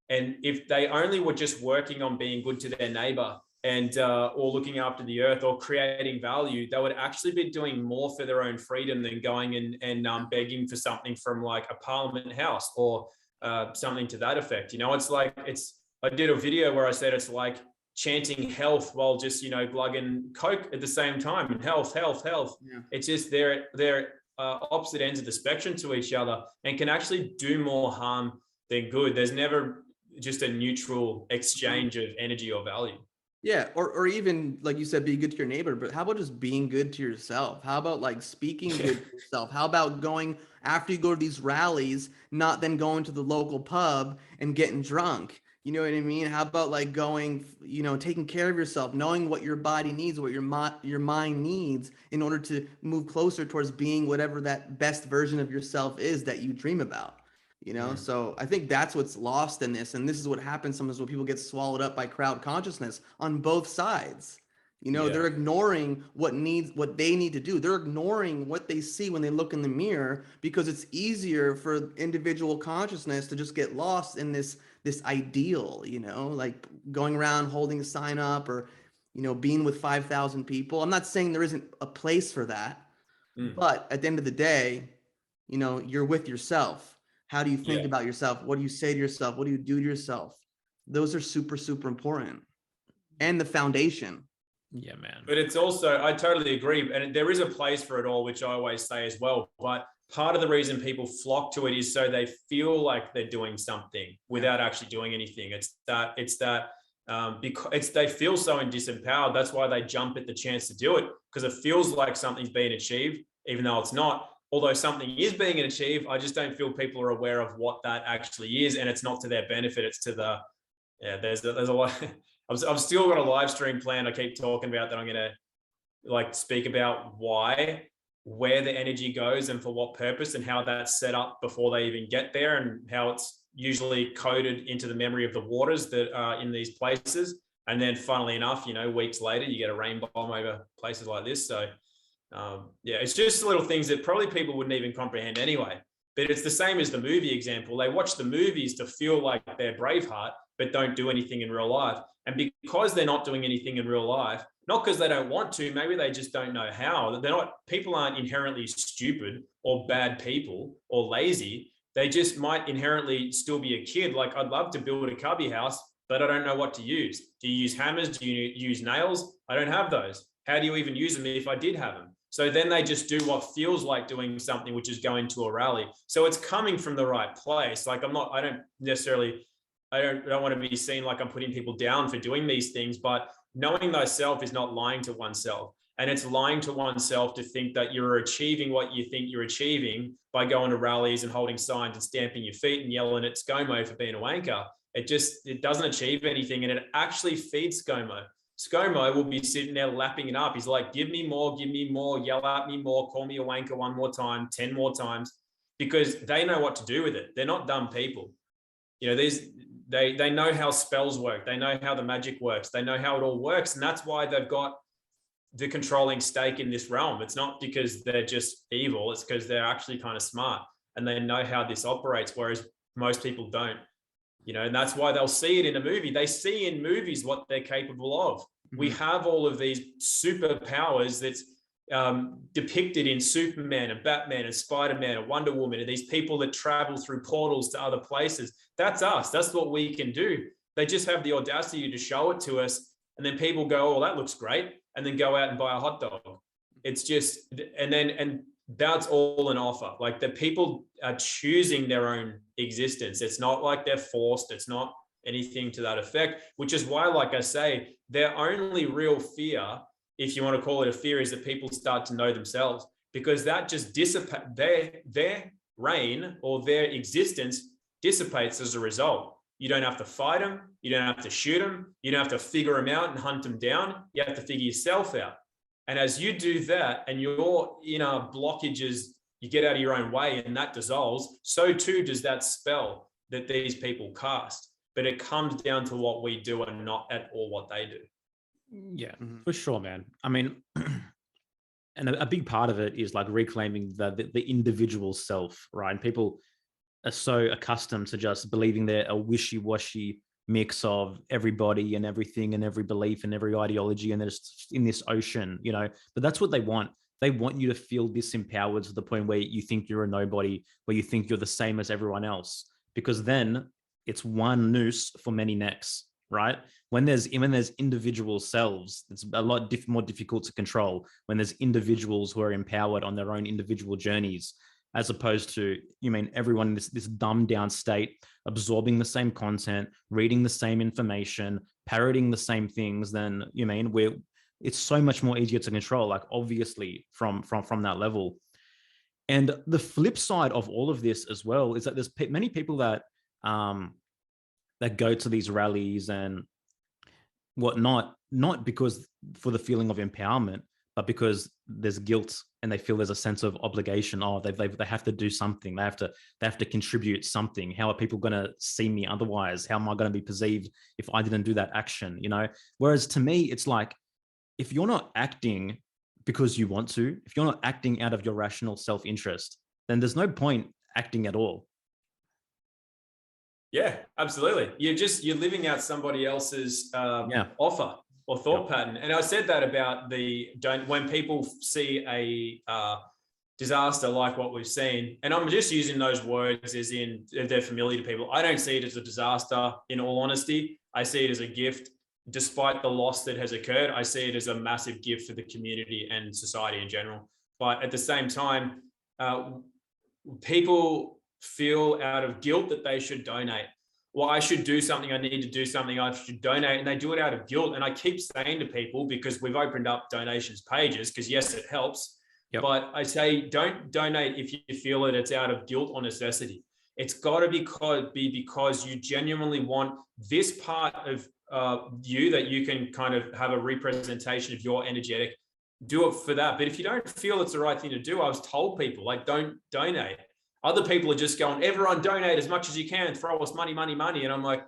And if they only were just working on being good to their neighbor and or looking after the earth or creating value, they would actually be doing more for their own freedom than going and begging for something from like a parliament house or something to that effect. You know, I did a video where I said it's like chanting health while just, you know, glugging Coke at the same time, and health. Yeah. It's just they're opposite ends of the spectrum to each other and can actually do more harm than good. There's never just a neutral exchange of energy or value. Yeah, or even like you said, be good to your neighbor, but how about just being good to yourself? How about like speaking good to yourself? How about going after you go to these rallies, not then going to the local pub and getting drunk? You know what I mean? How about like going, you know, taking care of yourself, knowing what your body needs, what your mind needs in order to move closer towards being whatever that best version of yourself is that you dream about. You know, so I think that's what's lost in this. And this is what happens sometimes when people get swallowed up by crowd consciousness on both sides. You know, they're ignoring what they need to do. They're ignoring what they see when they look in the mirror, because it's easier for individual consciousness to just get lost in this ideal, you know, like going around holding a sign up or, you know, being with 5,000 people. I'm not saying there isn't a place for that, but at the end of the day, you know, you're with yourself. How do you think about yourself? What do you say to yourself? What do you do to yourself? Those are super, super important. And the foundation. Yeah, man. But it's also, I totally agree. And there is a place for it all, which I always say as well. But part of the reason people flock to it is so they feel like they're doing something without actually doing anything. Because they feel so disempowered. That's why they jump at the chance to do it, because it feels like something's being achieved, even though it's not. Although something is being achieved, I just don't feel people are aware of what that actually is, and it's not to their benefit. It's to there's a lot. I've still got a live stream planned. I keep talking about that. I'm going to like speak about where the energy goes and for what purpose, and how that's set up before they even get there, and how it's usually coded into the memory of the waters that are in these places. And then funnily enough, you know, weeks later, you get a rain bomb over places like this. So it's just little things that probably people wouldn't even comprehend anyway. But it's the same as the movie example. They watch the movies to feel like they're Braveheart, but don't do anything in real life. And because they're not doing anything in real life, not because they don't want to, maybe they just don't know how. People aren't inherently stupid or bad people or lazy. They just might inherently still be a kid. Like, I'd love to build a cubby house, but I don't know what to use. Do you use hammers? Do you use nails? I don't have those. How do you even use them if I did have them? So then they just do what feels like doing something, which is going to a rally. So it's coming from the right place. Like I don't want to be seen like I'm putting people down for doing these things, but knowing thyself is not lying to oneself. And it's lying to oneself to think that you're achieving what you think you're achieving by going to rallies and holding signs and stamping your feet and yelling at ScoMo for being a wanker. It doesn't achieve anything, and it actually feeds ScoMo. ScoMo will be sitting there lapping it up. He's like, give me more, yell at me more, call me a wanker one more time, 10 more times, because they know what to do with it. They're not dumb people. You know, they know how spells work. They know how the magic works. They know how it all works. And that's why they've got the controlling stake in this realm. It's not because they're just evil. It's because they're actually kind of smart and they know how this operates, whereas most people don't. You know, and that's why they'll see it in a movie. They see in movies what they're capable of. Mm-hmm. We have all of these superpowers that's depicted in Superman and Batman and Spider-Man and Wonder Woman, and these people that travel through portals to other places. That's us. That's what we can do. They just have the audacity to show it to us. And then people go, oh, that looks great. And then go out and buy a hot dog. It's just, and that's all an offer. Like the people are choosing their own existence. It's not like they're forced. It's not anything to that effect, which is why, like I say, their only real fear, if you want to call it a fear, is that people start to know themselves, because that just dissipates their reign or their existence dissipates as a result. You don't have to fight them. You don't have to shoot them. You don't have to figure them out and hunt them down. You have to figure yourself out. And as you do that and your inner blockages, you get out of your own way and that dissolves, so too does that spell that these people cast. But it comes down to what we do and not at all what they do. Yeah, for sure, man. I mean, and a big part of it is like reclaiming the individual self, right? And people are so accustomed to just believing they're a wishy-washy mix of everybody and everything and every belief and every ideology, and they're just in this ocean, you know. But that's what they want. They want you to feel disempowered to the point where you think you're a nobody, where you think you're the same as everyone else, because then it's one noose for many necks, right? When there's individual selves, it's a lot more difficult to control when there's individuals who are empowered on their own individual journeys, as opposed to, everyone in this dumbed down state, absorbing the same content, reading the same information, parroting the same things. Then, it's so much more easier to control, like obviously from that level. And the flip side of all of this as well is that there's many people that go to these rallies and whatnot, not because for the feeling of empowerment, but because there's guilt and they feel there's a sense of obligation. Oh, they have to do something. They have to contribute something. How are people going to see me otherwise? How am I going to be perceived if I didn't do that action? Whereas to me, it's like, if you're not acting because you want to, if you're not acting out of your rational self-interest, then there's no point acting at all. Yeah, absolutely. You're living out somebody else's offer or thought pattern. And I said that about when people see a disaster like what we've seen, and I'm just using those words as in if they're familiar to people. I don't see it as a disaster, in all honesty. I see it as a gift. Despite the loss that has occurred, I see it as a massive gift for the community and society in general. But at the same time, people feel out of guilt that they should donate. Well, I should do something. I need to do something. I should donate. And they do it out of guilt. And I keep saying to people, because we've opened up donations pages, because yes, it helps. Yep. But I say, don't donate if you feel that it's out of guilt or necessity. It's got to be because you genuinely want this part of you, that you can kind of have a representation of your energetic. Do it for that. But if you don't feel it's the right thing to do, I was told people, like, don't donate. Other people are just going, everyone donate as much as you can, throw us money, money, money. And I'm like,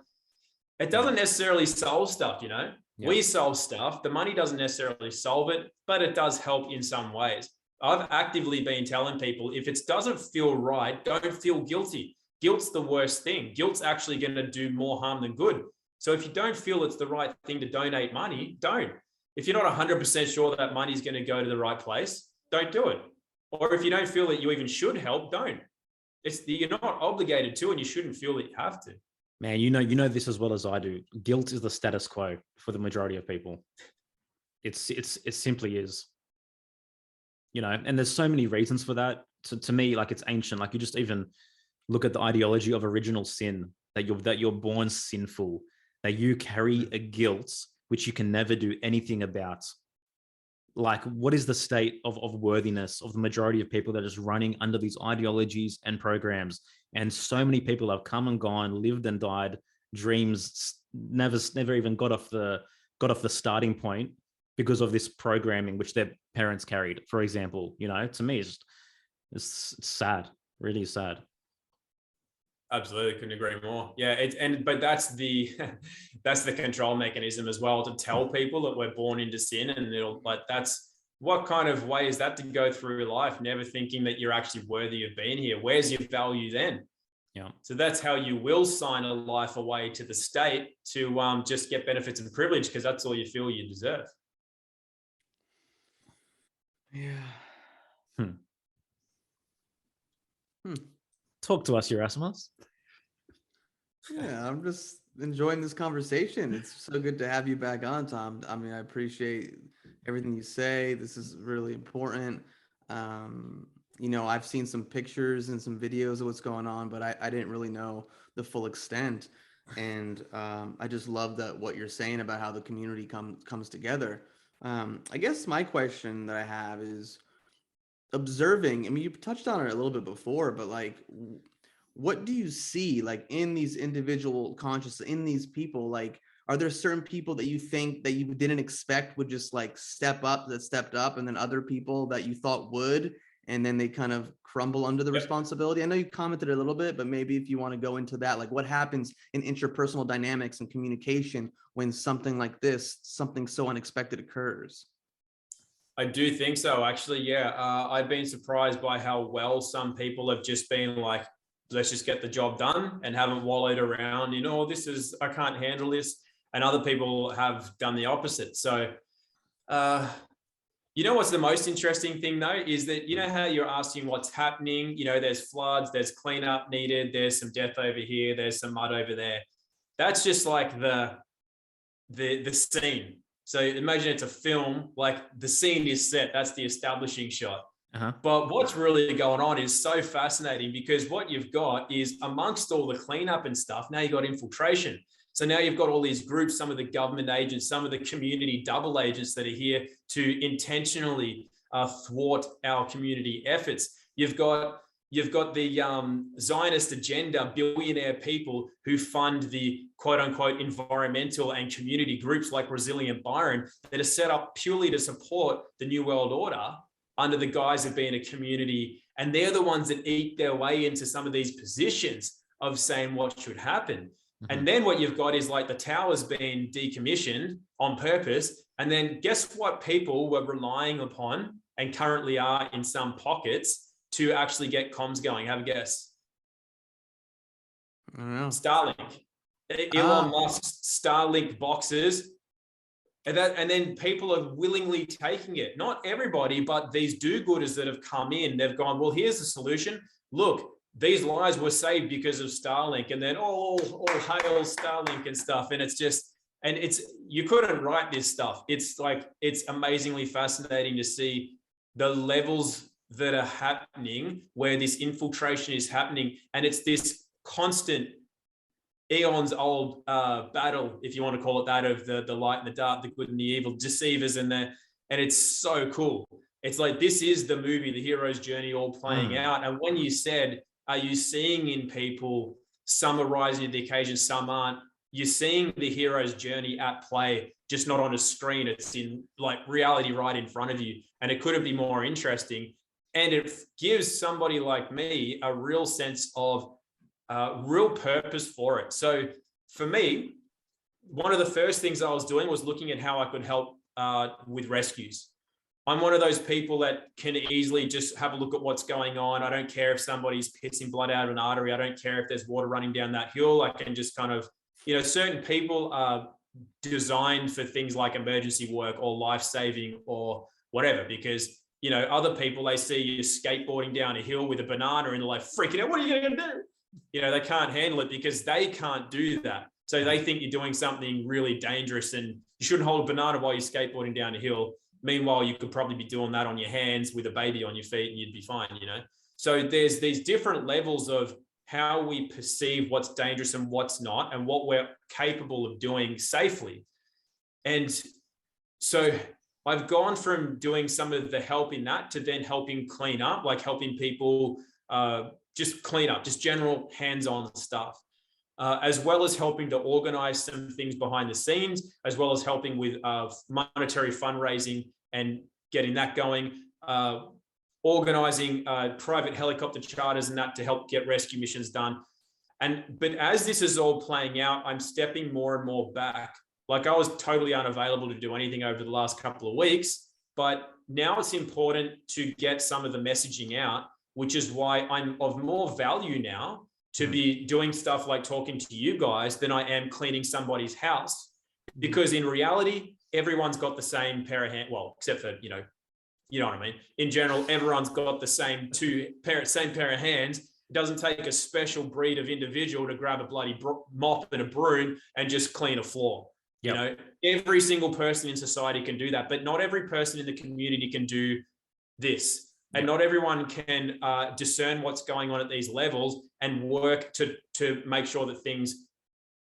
it doesn't necessarily solve stuff, Yeah. We solve stuff. The money doesn't necessarily solve it, but it does help in some ways. I've actively been telling people, if it doesn't feel right, don't feel guilty. Guilt's the worst thing. Guilt's actually going to do more harm than good. So if you don't feel it's the right thing to donate money, don't. If you're not 100% sure that money is going to go to the right place, don't do it. Or if you don't feel that you even should help, don't. You're not obligated to, and you shouldn't feel that you have to. Man, you know this as well as I do. Guilt is the status quo for the majority of people. It simply is. and there's so many reasons for that. To me, like, it's ancient. Like, you just even look at the ideology of original sin, that you're born sinful, that you carry a guilt which you can never do anything about. Like, what is the state of worthiness of the majority of people that are just running under these ideologies and programs? And so many people have come and gone, lived and died, dreams never even got off the starting point because of this programming which their parents carried, for example. To me, it's sad, really sad. Absolutely, couldn't agree more. Yeah, but that's the that's the control mechanism as well, to tell people that we're born into sin, and that's what kind of way is that to go through life, never thinking that you're actually worthy of being here? Where's your value then? Yeah. So that's how you will sign a life away to the state to just get benefits and privilege, because that's all you feel you deserve. Yeah. Talk to us, Yerasimos. Yeah, I'm just enjoying this conversation. It's so good to have you back on, Tom. I mean, I appreciate everything you say. This is really important. I've seen some pictures and some videos of what's going on, but I didn't really know the full extent. And I just love that what you're saying about how the community comes together. I guess my question that I have is observing. I mean, you touched on it a little bit before, but like, what do you see like in these individual conscious, in these people? Like, are there certain people that you think that you didn't expect would just like stepped up, and then other people that you thought would, and then they kind of crumble under the responsibility? I know you commented a little bit, but maybe if you want to go into that, like what happens in interpersonal dynamics and communication when something like this, something so unexpected occurs? I do think so, actually. Yeah. I've been surprised by how well some people have just been like, let's just get the job done, and haven't wallowed around, I can't handle this. And other people have done the opposite. So, what's the most interesting thing though, is that, how you're asking what's happening, there's floods, there's cleanup needed, there's some death over here, there's some mud over there. That's just like the scene. So imagine it's a film, like the scene is set, that's the establishing shot. Uh-huh. But what's really going on is so fascinating, because what you've got is, amongst all the cleanup and stuff, now you've got infiltration. So now you've got all these groups, some of the government agents, some of the community double agents that are here to intentionally thwart our community efforts. You've got the Zionist agenda, billionaire people who fund the quote unquote environmental and community groups like Resilient Byron, that are set up purely to support the New World Order under the guise of being a community. And they're the ones that eat their way into some of these positions of saying what should happen. Mm-hmm. And then what you've got is like the towers being decommissioned on purpose. And then guess what people were relying upon, and currently are in some pockets, to actually get comms going? Have a guess. I don't know. Starlink. Elon Musk's Starlink boxes. And then people are willingly taking it. Not everybody, but these do-gooders that have come in, they've gone, well, here's the solution. Look, these lives were saved because of Starlink. And then all hail Starlink and stuff. And you couldn't write this stuff. It's amazingly fascinating to see the levels that are happening, where this infiltration is happening. And it's this constant eons old battle, if you want to call it that, of the light and the dark, the good and the evil, deceivers and it's so cool. It's like, this is the movie, the hero's journey, all playing out. And when you said, are you seeing in people, some are rising to the occasion, some aren't, you're seeing the hero's journey at play, just not on a screen. It's in like reality right in front of you. And it couldn't be more interesting. And it gives somebody like me a real sense of real purpose for it. So for me, one of the first things I was doing was looking at how I could help with rescues. I'm one of those people that can easily just have a look at what's going on. I don't care if somebody's pissing blood out of an artery. I don't care if there's water running down that hill. I can just kind of, certain people are designed for things like emergency work or life-saving or whatever, because other people, they see you skateboarding down a hill with a banana and they're like freaking out. What are you going to do? They can't handle it because they can't do that. So they think you're doing something really dangerous, and you shouldn't hold a banana while you're skateboarding down a hill. Meanwhile, you could probably be doing that on your hands with a baby on your feet and you'd be fine, you know? So there's these different levels of how we perceive what's dangerous and what's not, and what we're capable of doing safely. And so I've gone from doing some of the help in that to then helping clean up, like helping people just clean up, just general hands-on stuff, as well as helping to organize some things behind the scenes, as well as helping with monetary fundraising and getting that going, organizing private helicopter charters and that to help get rescue missions done. But as this is all playing out, I'm stepping more and more back. Like, I was totally unavailable to do anything over the last couple of weeks, but now it's important to get some of the messaging out, which is why I'm of more value now to be doing stuff like talking to you guys than I am cleaning somebody's house. Because in reality, everyone's got the same pair of hands, well, except for, you know what I mean? In general, everyone's got the same pair of hands. It doesn't take a special breed of individual to grab a bloody mop and a broom and just clean a floor. Yep. You know, every single person in society can do that, but not every person in the community can do this. And not everyone can discern what's going on at these levels and work to make sure that things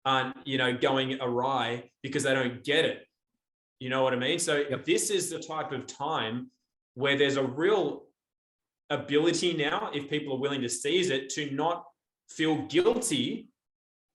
aren't, you know, going awry because they don't get it. You know what I mean? So this is the type of time where there's a real ability now, if people are willing to seize it, to not feel guilty.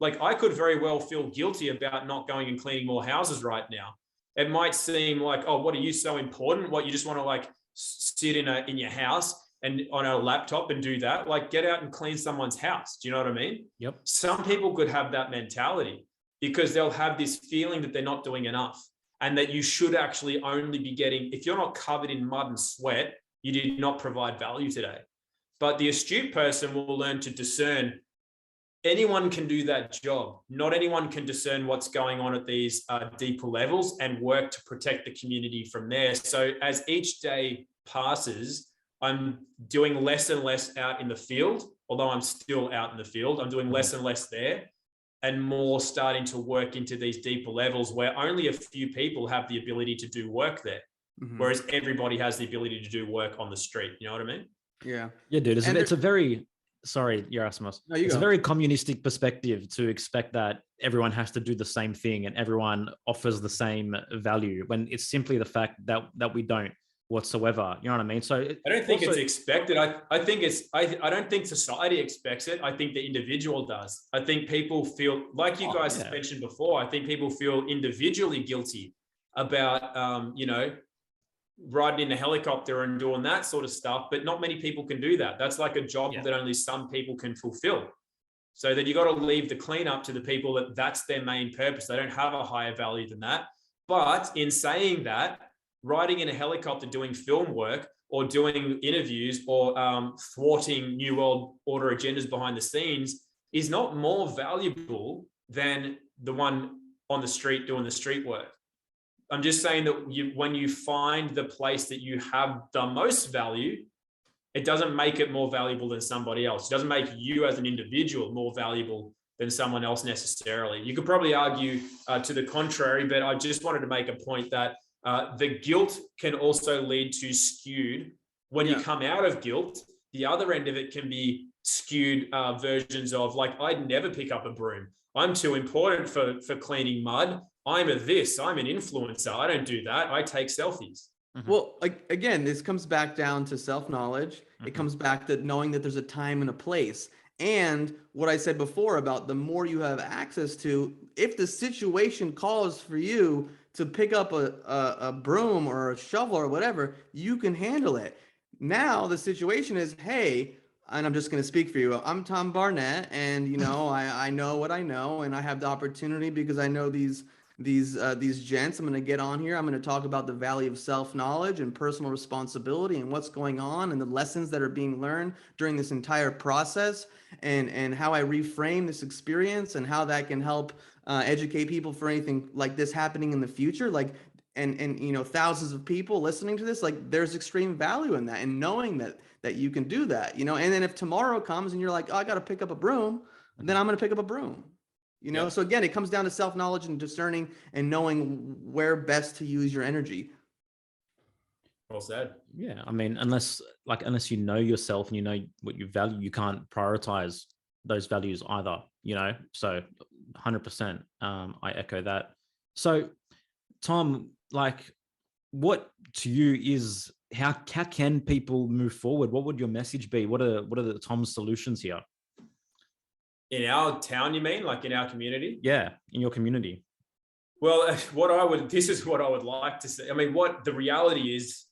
Like, I could very well feel guilty about not going and cleaning more houses right now. It might seem like, oh, what, are you so important? What, you just want to like sit in your house and on a laptop and do that? Like, get out and clean someone's house. Do you know what I mean? Yep. Some people could have that mentality because they'll have this feeling that they're not doing enough, and that you should actually only be getting, if you're not covered in mud and sweat, you did not provide value today. But the astute person will learn to discern. Anyone can do that job. Not anyone can discern what's going on at these deeper levels and work to protect the community from there. So as each day passes, I'm doing less and less out in the field, although I'm still out in the field. I'm doing less and less there, and more starting to work into these deeper levels where only a few people have the ability to do work there, whereas everybody has the ability to do work on the street. You know what I mean? Yeah, dude. It's a very, sorry, Yerasimos. No, it's a very communistic perspective to expect that everyone has to do the same thing and everyone offers the same value, when it's simply the fact that we don't whatsoever. You know what I mean? So I don't think it's expected. I think I don't think society expects it. I think the individual does. I think people feel, like you guys mentioned before, I think people feel individually guilty about, you know, riding in a helicopter and doing that sort of stuff, but not many people can do that. That's like a job that only some people can fulfill. So then you got to leave the cleanup to the people that's their main purpose. They don't have a higher value than that. But in saying that, riding in a helicopter doing film work or doing interviews or thwarting New World Order agendas behind the scenes is not more valuable than the one on the street doing the street work. I'm just saying that when you find the place that you have the most value, it doesn't make it more valuable than somebody else. It doesn't make you as an individual more valuable than someone else necessarily. You could probably argue to the contrary, but I just wanted to make a point that the guilt can also lead to skewed. When you come out of guilt, the other end of it can be skewed versions of, like, I'd never pick up a broom. I'm too important for cleaning mud. I'm an influencer. I don't do that. I take selfies. Well, again, this comes back down to self-knowledge. It comes back to knowing that there's a time and a place. And what I said before about the more you have access to, if the situation calls for you to pick up a broom or a shovel or whatever, you can handle it. Now the situation is, hey, and I'm just going to speak for you. I'm Tom Barnett, and you know, I know what I know, and I have the opportunity because I know these gents. I'm going to get on here. I'm going to talk about the value of self-knowledge and personal responsibility and what's going on and the lessons that are being learned during this entire process, and how I reframe this experience and how that can help educate people for anything like this happening in the future. Like, and you know, thousands of people listening to this, like, there's extreme value in that, and knowing that you can do that, you know. And then if tomorrow comes and you're like, oh, I got to pick up a broom, then I'm going to pick up a broom. You know, so again, it comes down to self-knowledge and discerning and knowing where best to use your energy. Well said. Yeah, I mean, unless you know yourself and you know what you value, you can't prioritize those values either, So 100%, I echo that. So Tom, what to you is how can people move forward? What would your message be? What are the Tom's solutions here? In our town, you mean, like in our community? Yeah, in your community. Well, this is what I would like to say. I mean, what the reality is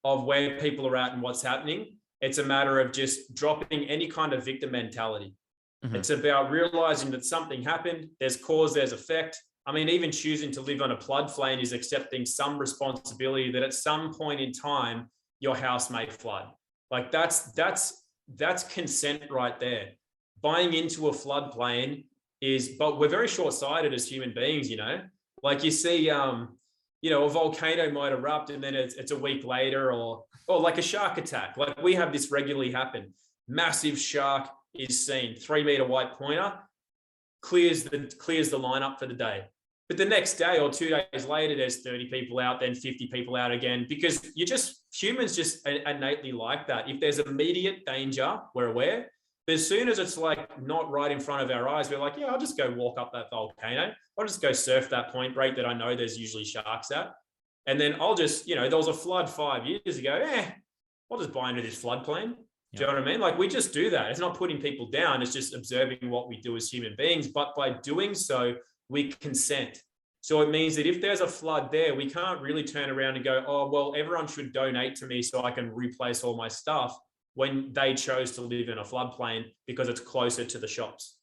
of where people are at and what's happening, it's a matter of just dropping any kind of victim mentality. Mm-hmm. It's about realizing that something happened, there's cause, there's effect. I mean, even choosing to live on a floodplain is accepting some responsibility that at some point in time, your house may flood. Like that's consent right there. Buying into a floodplain but we're very short-sighted as human beings, like you see, a volcano might erupt and then it's a week later, or like a shark attack. Like we have this regularly happen. Massive shark is seen, 3-meter white pointer, clears the lineup for the day. But the next day or 2 days later, there's 30 people out, then 50 people out again, because humans just innately like that. If there's immediate danger, we're aware. But as soon as it's like not right in front of our eyes, we're like, yeah, I'll just go walk up that volcano. I'll just go surf that point break that I know there's usually sharks at. And then I'll just, there was a flood 5 years ago. I'll just buy into this floodplain. Do you know what I mean? Like we just do that. It's not putting people down. It's just observing what we do as human beings. But by doing so, we consent. So it means that if there's a flood there, we can't really turn around and go, oh, well, everyone should donate to me so I can replace all my stuff, when they chose to live in a floodplain because it's closer to the shops.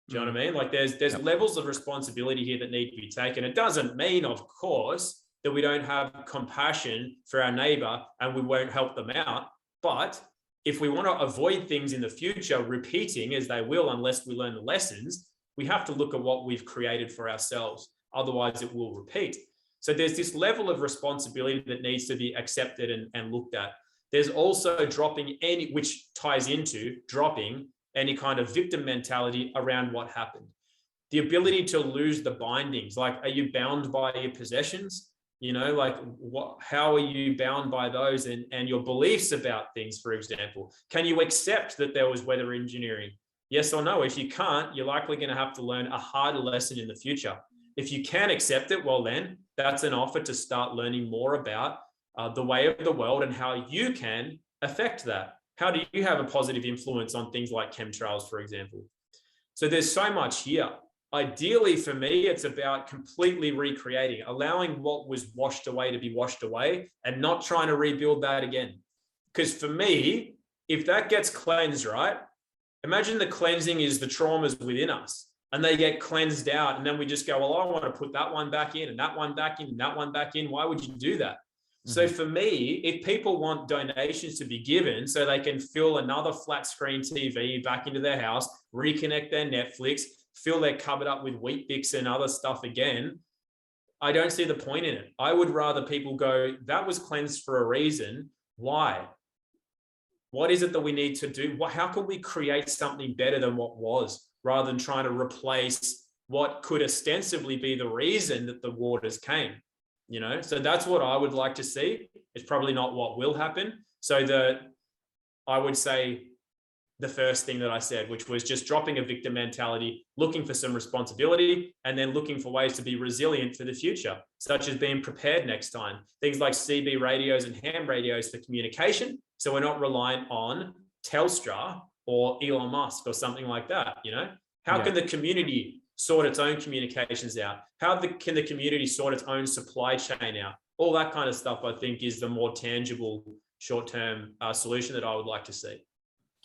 Do you know what I mean? Like there's levels of responsibility here that need to be taken. It doesn't mean, of course, that we don't have compassion for our neighbor and we won't help them out. But if we want to avoid things in the future repeating, as they will unless we learn the lessons, we have to look at what we've created for ourselves. Otherwise, it will repeat. So there's this level of responsibility that needs to be accepted and looked at. There's also which ties into dropping any kind of victim mentality around what happened. The ability to lose the bindings. Like, are you bound by your possessions? How are you bound by those and your beliefs about things, for example? Can you accept that there was weather engineering? Yes or no? If you can't, you're likely going to have to learn a harder lesson in the future. If you can accept it, well, then that's an offer to start learning more about the way of the world and how you can affect that. How do you have a positive influence on things like chemtrails, for example? So there's so much here. Ideally, for me, it's about completely recreating, allowing what was washed away to be washed away and not trying to rebuild that again. Because for me, if that gets cleansed, right? Imagine the cleansing is the traumas within us and they get cleansed out. And then we just go, well, I want to put that one back in and that one back in and that one back in. Why would you do that? So for me, if people want donations to be given so they can fill another flat screen TV back into their house, reconnect their Netflix, fill their cupboard up with Wheat Bix and other stuff again, I don't see the point in it. I would rather people go, that was cleansed for a reason. Why? What is it that we need to do? How can we create something better than what was, rather than trying to replace what could ostensibly be the reason that the waters came? So that's what I would like to see. It's probably not what will happen. So I would say the first thing that I said, which was just dropping a victim mentality, looking for some responsibility, and then looking for ways to be resilient for the future, such as being prepared next time. Things like CB radios and ham radios for communication. So we're not reliant on Telstra or Elon Musk or something like that. How can the community sort its own communications out? Can the community sort its own supply chain out? All that kind of stuff, I think, is the more tangible short-term solution that I would like to see.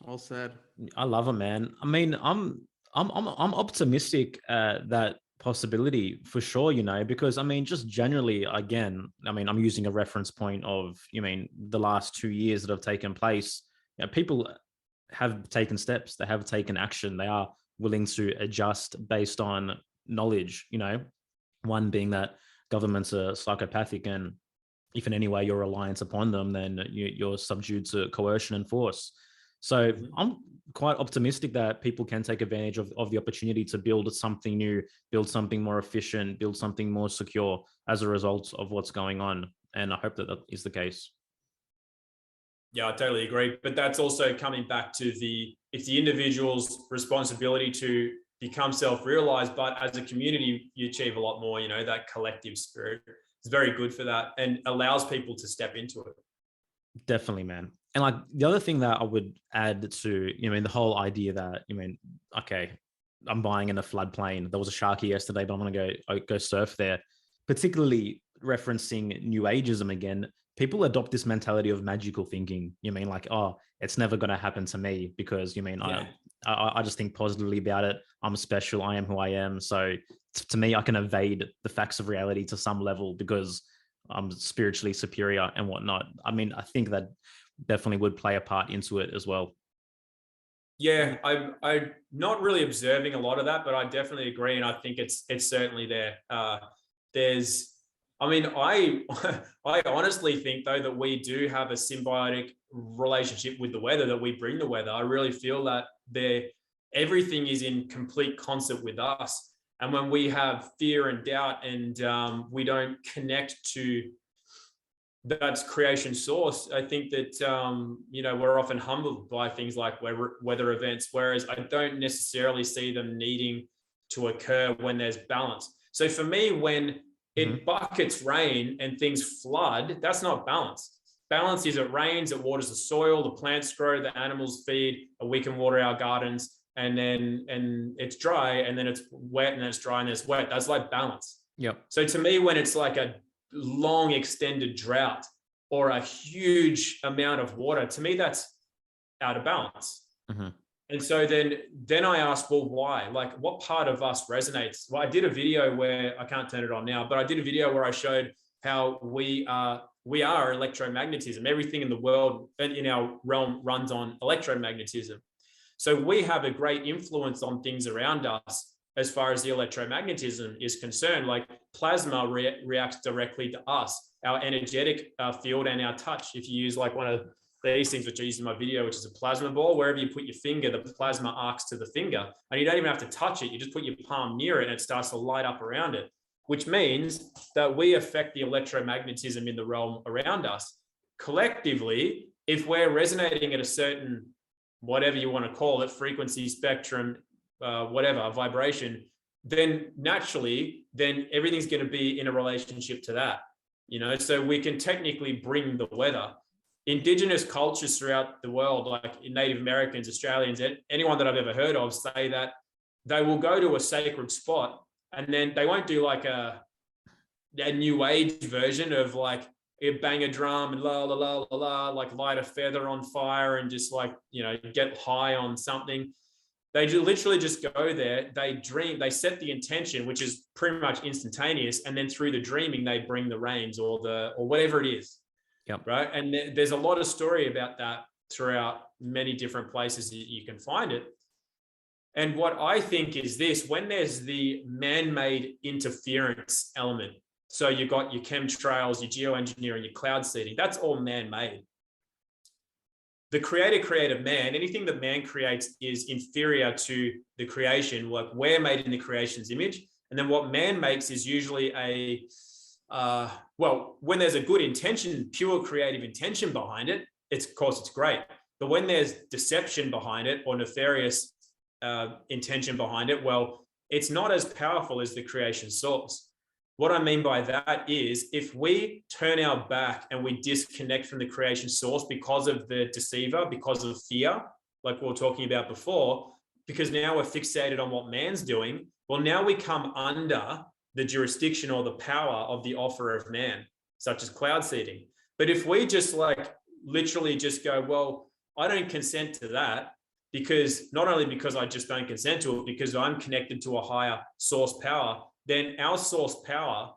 All said. I love it, man. I mean, I'm optimistic that possibility for sure, because I mean, just generally, again, I mean, I'm using a reference point of, the last 2 years that have taken place. People have taken steps, they have taken action, they are willing to adjust based on knowledge, one being that governments are psychopathic, and if in any way you're reliant upon them, then you're subdued to coercion and force. So I'm quite optimistic that people can take advantage of the opportunity to build something new, build something more efficient, build something more secure as a result of what's going on. And I hope that is the case. Yeah, I totally agree. But that's also coming back to it's the individual's responsibility to become self-realized, but as a community, you achieve a lot more, that collective spirit is very good for that and allows people to step into it. Definitely, man. And like the other thing that I would add to, the whole idea that, okay, I'm buying in a floodplain. There was a sharky yesterday, but I'm going to go surf there. Particularly referencing New Ageism again, people adopt this mentality of magical thinking. Like, oh, it's never going to happen to me because I just think positively about it. I'm special. I am who I am. So to me, I can evade the facts of reality to some level because I'm spiritually superior and whatnot. I think that definitely would play a part into it as well. Yeah, I'm not really observing a lot of that, but I definitely agree, and I think it's certainly there. I honestly think though that we do have a symbiotic relationship with the weather, that we bring the weather. I really feel that everything is in complete concert with us. And when we have fear and doubt and we don't connect to that's creation source, I think that, we're often humbled by things like weather events, whereas I don't necessarily see them needing to occur when there's balance. So for me, when it buckets rain and things flood, that's not balance. Balance is it rains, it waters the soil, the plants grow, the animals feed, we can water our gardens, and it's dry, and then it's wet, and then it's dry, and it's wet. That's like balance. Yep. So to me, when it's like a long extended drought or a huge amount of water, to me, that's out of balance. Mm-hmm. And so then I asked, well, why? Like, what part of us resonates? Well, I did a video where I can't turn it on now, but I did a video where I showed how we are electromagnetism. Everything in the world and in our realm runs on electromagnetism. So we have a great influence on things around us as far as the electromagnetism is concerned. Like plasma reacts directly to us, our energetic field and our touch. If you use like one of these things, which I use in my video, which is a plasma ball, wherever you put your finger, the plasma arcs to the finger, and you don't even have to touch it. You just put your palm near it and it starts to light up around it, which means that we affect the electromagnetism in the realm around us. Collectively, if we're resonating at a certain, whatever you want to call it, frequency, spectrum, whatever, vibration, then naturally, then everything's going to be in a relationship to that, so we can technically bring the weather. Indigenous cultures throughout the world, like Native Americans, Australians, anyone that I've ever heard of, say that they will go to a sacred spot and then they won't do like a new age version of like bang a drum and la la la la la, like light a feather on fire and just like, get high on something. They literally just go there, they dream, they set the intention, which is pretty much instantaneous, and then through the dreaming they bring the rains or whatever it is. Yep. Right. And there's a lot of story about that throughout many different places that you can find it. And what I think is this: when there's the man-made interference element, so you've got your chemtrails, your geoengineering, your cloud seeding, that's all man-made. The creative man, anything that man creates is inferior to the creation. Like we're made in the creation's image. And then what man makes is usually when there's a good intention, pure creative intention behind it, of course it's great. But when there's deception behind it or nefarious intention behind it, well, it's not as powerful as the creation source. What I mean by that is if we turn our back and we disconnect from the creation source because of the deceiver, because of fear, like we were talking about before, because now we're fixated on what man's doing, well, now we come under the jurisdiction or the power of the offer of man, such as cloud seeding. But if we just like literally just go, well, I don't consent to that, because not only because I just don't consent to it, because I'm connected to a higher source power, then our source power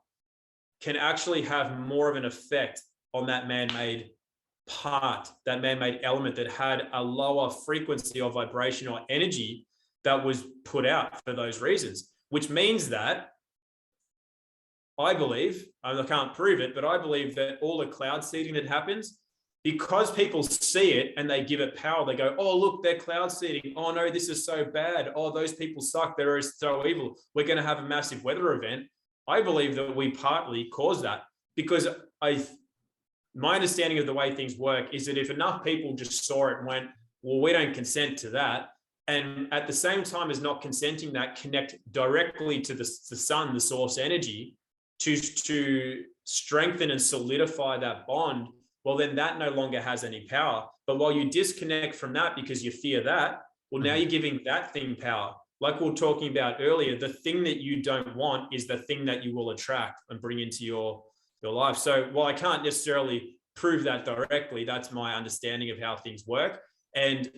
can actually have more of an effect on that man-made part, that man-made element that had a lower frequency or vibration or energy that was put out for those reasons, which means that I believe, I can't prove it, but I believe that all the cloud seeding that happens, because people see it and they give it power, they go, oh, look, they're cloud seeding. Oh, no, this is so bad. Oh, those people suck. They're so evil. We're going to have a massive weather event. I believe that we partly cause that because my understanding of the way things work is that if enough people just saw it and went, well, we don't consent to that, and at the same time as not consenting that, connect directly to the sun, the source energy, to strengthen and solidify that bond, well, then that no longer has any power. But while you disconnect from that because you fear that, well, now you're giving that thing power. Like we were talking about earlier, the thing that you don't want is the thing that you will attract and bring into your life. So while I can't necessarily prove that directly, that's my understanding of how things work. And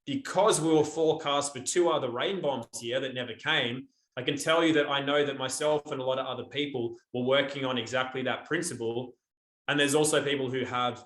because we were forecast for 2 other rain bombs here that never came, I can tell you that I know that myself and a lot of other people were working on exactly that principle. And there's also people who have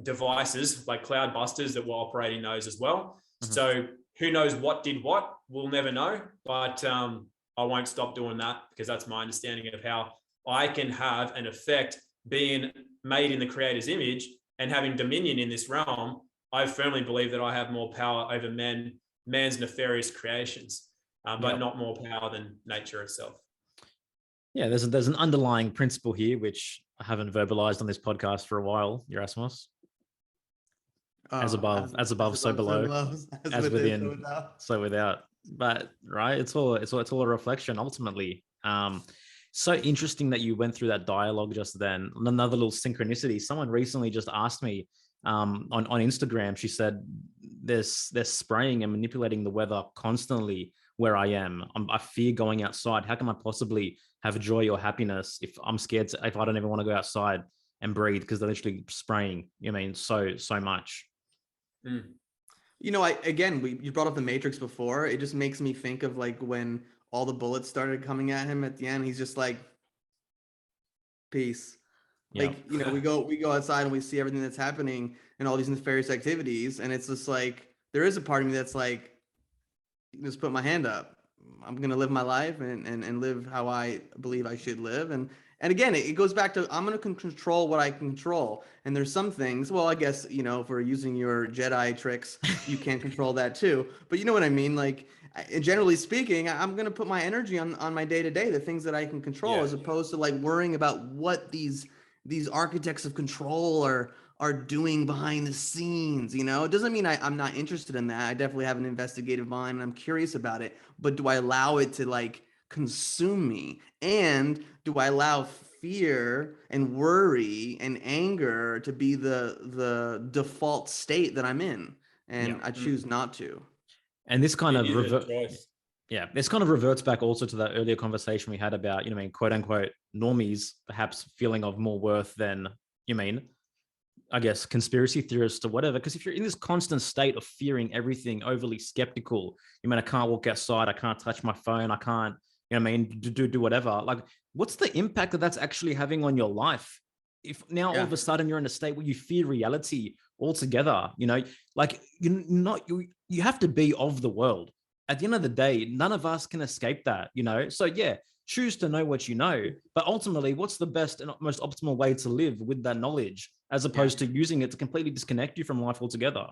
devices like cloud busters that were operating those as well. So who knows what did what? We'll never know. But I won't stop doing that, because that's my understanding of how I can have an effect being made in the creator's image and having dominion in this realm. I firmly believe that I have more power over man's nefarious creations, but not more power than nature itself. Yeah, there's an underlying principle here, which I haven't verbalized on this podcast for a while, Yerasimos. As above, so below, as within, so without. But right, it's all a reflection ultimately. So interesting that you went through that dialogue just then. Another little synchronicity. Someone recently just asked me on Instagram. She said they're spraying and manipulating the weather constantly where I am. I fear going outside. How can I possibly have joy or happiness if I'm scared if I don't ever want to go outside and breathe, because they're literally spraying, you mean, so much. You know, you brought up the Matrix before. It just makes me think of like when all the bullets started coming at him at the end. He's just like, peace. Like, you know, we go outside and we see everything that's happening and all these nefarious activities, and it's just like, there is a part of me that's like, just put my hand up. I'm gonna live my life and live how I believe I should live. And again, it goes back to, I'm gonna control what I can control. And there's some things, well, I guess, you know, for using your Jedi tricks, you can't control that too. But you know what I mean? Like, generally speaking, I'm gonna put my energy on my day-to-day, the things that I can control, as opposed to like worrying about what these architects of control are doing behind the scenes. You know, it doesn't mean I'm not interested in that. I definitely have an investigative mind and I'm curious about it, but do I allow it to like consume me? And do I allow fear and worry and anger to be the default state that I'm in? And I choose not to. And this kind of this kind of reverts back also to that earlier conversation we had about, you know, I mean, quote unquote normies perhaps feeling of more worth than, you mean, I guess, conspiracy theorists or whatever. Because if you're in this constant state of fearing everything, overly skeptical, you mean, I can't walk outside, I can't touch my phone, I can't, you know what I mean, do whatever. Like, what's the impact that that's actually having on your life? If now all of a sudden you're in a state where you fear reality altogether, you know, like you have to be of the world. At the end of the day, none of us can escape that, you know? So yeah, choose to know what you know, but ultimately what's the best and most optimal way to live with that knowledge, as opposed to using it to completely disconnect you from life altogether?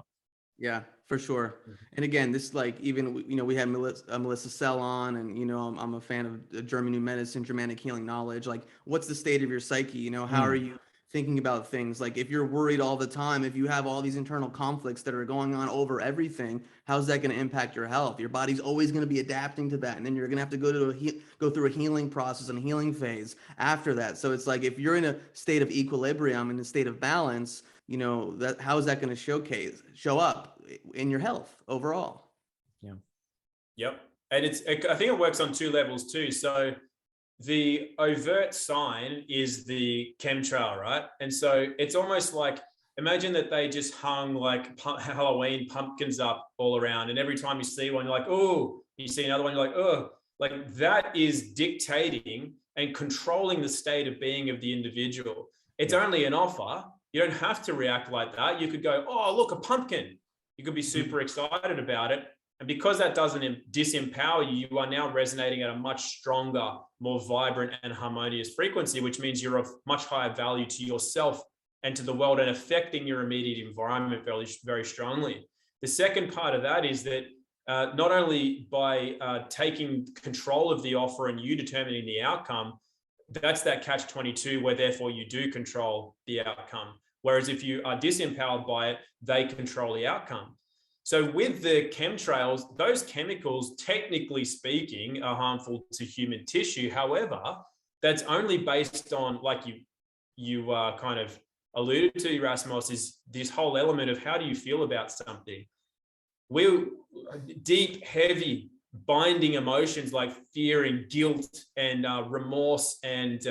Yeah, for sure. And again, this, like, even, you know, we had Melissa Sell on, and, you know, I'm a fan of German New Medicine, Germanic healing knowledge. Like, what's the state of your psyche? You know, how are you thinking about things? Like, if you're worried all the time, if you have all these internal conflicts that are going on over everything, how's that going to impact your health? Your body's always going to be adapting to that, and then you're going to have to go through a healing process and healing phase after that. So it's like, if you're in a state of equilibrium, in a state of balance, you know, that how is that going to show up in your health overall? Yep. And I think it works on 2 levels too. So the overt sign is the chemtrail, right? And so it's almost like, imagine that they just hung like Halloween pumpkins up all around, and every time you see one, you're like, oh, you see another one, you're like, oh, like that is dictating and controlling the state of being of the individual. It's only an offer. You don't have to react like that. You could go, oh, look, a pumpkin. You could be super excited about it. And because that doesn't disempower you, you are now resonating at a much stronger, more vibrant and harmonious frequency, which means you're of much higher value to yourself and to the world, and affecting your immediate environment very, very strongly. The second part of that is that not only by taking control of the offer and you determining the outcome, that's that catch-22 where therefore you do control the outcome. Whereas if you are disempowered by it, they control the outcome. So with the chemtrails, those chemicals, technically speaking, are harmful to human tissue. However, that's only based on, like you kind of alluded to, Yerasimos, is this whole element of how do you feel about something? We're deep, heavy, binding emotions like fear and guilt and remorse and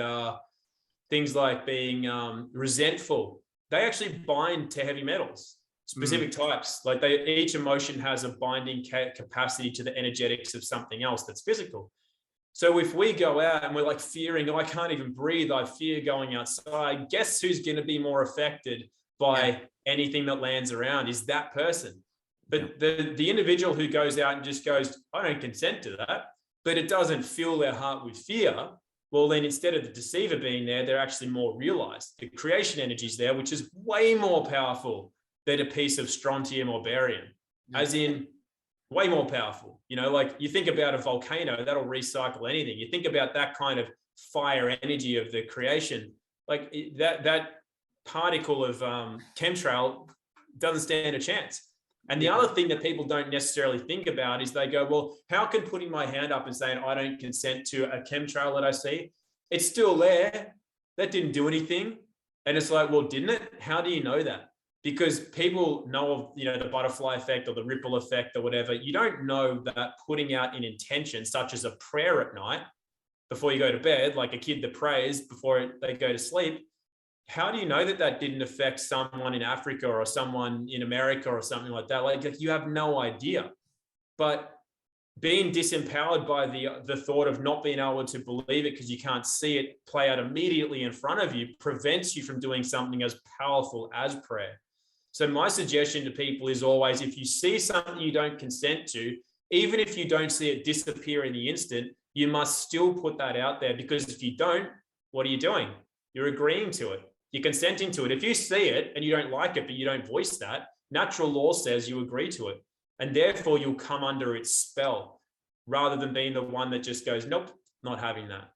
things like being resentful. They actually bind to heavy metals, specific types. Like each emotion has a binding capacity to the energetics of something else that's physical. So if we go out and we're like fearing, oh, I can't even breathe, I fear going outside, guess who's going to be more affected by anything that lands around is that person. But the individual who goes out and just goes, I don't consent to that, but it doesn't fill their heart with fear, well, then instead of the deceiver being there, they're actually more realized. The creation energy is there, which is way more powerful than a piece of strontium or barium, as in way more powerful. You know, like you think about a volcano, that'll recycle anything. You think about that kind of fire energy of the creation, like that particle of chemtrail doesn't stand a chance. And the other thing that people don't necessarily think about is they go, well, how can putting my hand up and saying, I don't consent to a chemtrail that I see, it's still there. That didn't do anything. And it's like, well, didn't it? How do you know that? Because people know of, you know, the butterfly effect or the ripple effect or whatever. You don't know that putting out an intention, such as a prayer at night before you go to bed, like a kid that prays before they go to sleep. How do you know that that didn't affect someone in Africa or someone in America or something like that? Like you have no idea. But being disempowered by the thought of not being able to believe it because you can't see it play out immediately in front of you prevents you from doing something as powerful as prayer. So my suggestion to people is always, if you see something you don't consent to, even if you don't see it disappear in the instant, you must still put that out there, because if you don't, what are you doing? You're agreeing to it. You're consenting to it. If you see it and you don't like it, but you don't voice that, natural law says you agree to it. And therefore you'll come under its spell rather than being the one that just goes, nope, not having that.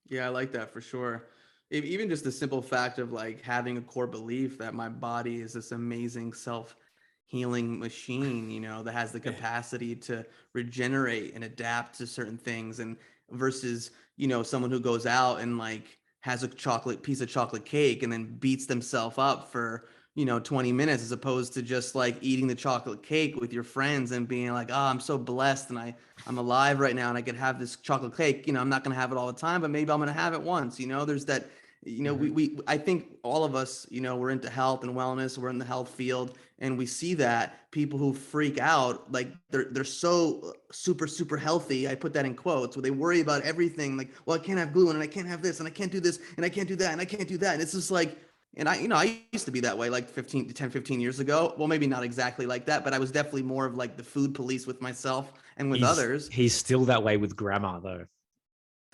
Yeah, I like that for sure. Even just the simple fact of like having a core belief that my body is this amazing self-healing machine, you know, that has the capacity to regenerate and adapt to certain things, and versus, you know, someone who goes out and like has a piece of chocolate cake and then beats themselves up for, you know, 20 minutes, as opposed to just like eating the chocolate cake with your friends and being like, oh, I'm so blessed and I'm alive right now and I could have this chocolate cake. You know, I'm not going to have it all the time, but maybe I'm going to have it once. You know, there's that, you know, I think all of us, you know, we're into health and wellness, we're in the health field, and we see that people who freak out, like they're so super healthy, I put that in quotes, where they worry about everything, like, well, I can't have gluten and I can't have this and I can't do this and I can't do that and I can't do that. And it's just like, and I used to be that way like 15 years ago. Well, maybe not exactly like that, but I was definitely more of like the food police with myself and with others. He's still that way with grammar though.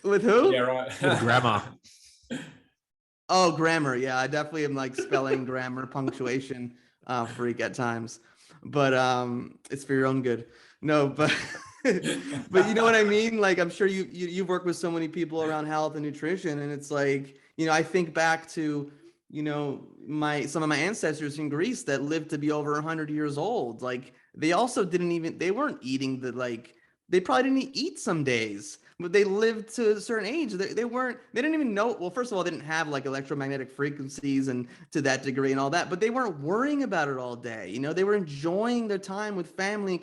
With who? Yeah, right. With grammar. Oh, grammar. Yeah, I definitely am like spelling, grammar, punctuation freak at times. But it's for your own good. No, but but you know what I mean? Like, I'm sure you've worked with so many people around health and nutrition, and it's like, you know, I think back to, you know, some of my ancestors in Greece that lived to be over 100 years old. Like, they also they weren't eating they probably didn't eat some days, but they lived to a certain age. They didn't even know. Well, first of all, they didn't have like electromagnetic frequencies and to that degree and all that, but they weren't worrying about it all day. You know, they were enjoying their time with family and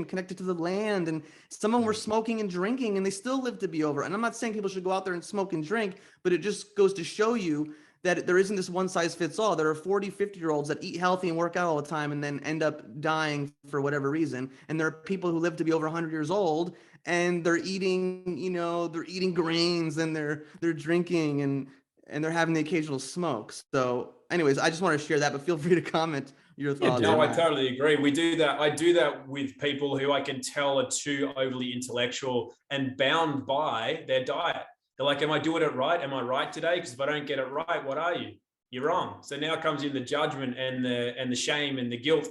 connected to the land. And some of them were smoking and drinking, and they still lived to be over. And I'm not saying people should go out there and smoke and drink, but it just goes to show you that there isn't this one size fits all. There are 40, 50-year-olds that eat healthy and work out all the time and then end up dying for whatever reason. And there are people who live to be over 100 years old and they're eating, you know, they're eating grains and they're drinking and they're having the occasional smoke. So anyways, I just want to share that, but feel free to comment your thoughts. No, I totally agree. We do that. I do that with people who I can tell are too overly intellectual and bound by their diet. They're like, am I doing it right? Am I right today? Because if I don't get it right, what are you? You're wrong. So now comes in the judgment and the shame and the guilt.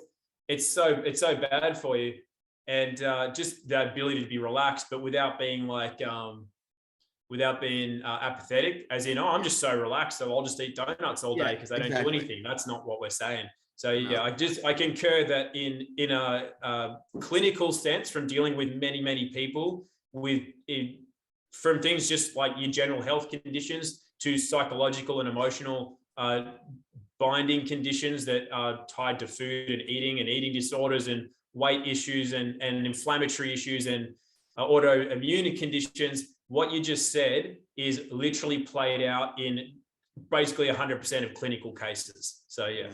It's so bad for you. And just the ability to be relaxed, but without being like, without being apathetic, as in, oh, I'm just so relaxed, so I'll just eat donuts all day because they don't do anything. That's not what we're saying. So yeah, I concur that in a clinical sense, from dealing with many people from things just like your general health conditions to psychological and emotional binding conditions that are tied to food and eating disorders and weight issues and inflammatory issues and autoimmune conditions. What you just said is literally played out in basically 100% of clinical cases. So yeah.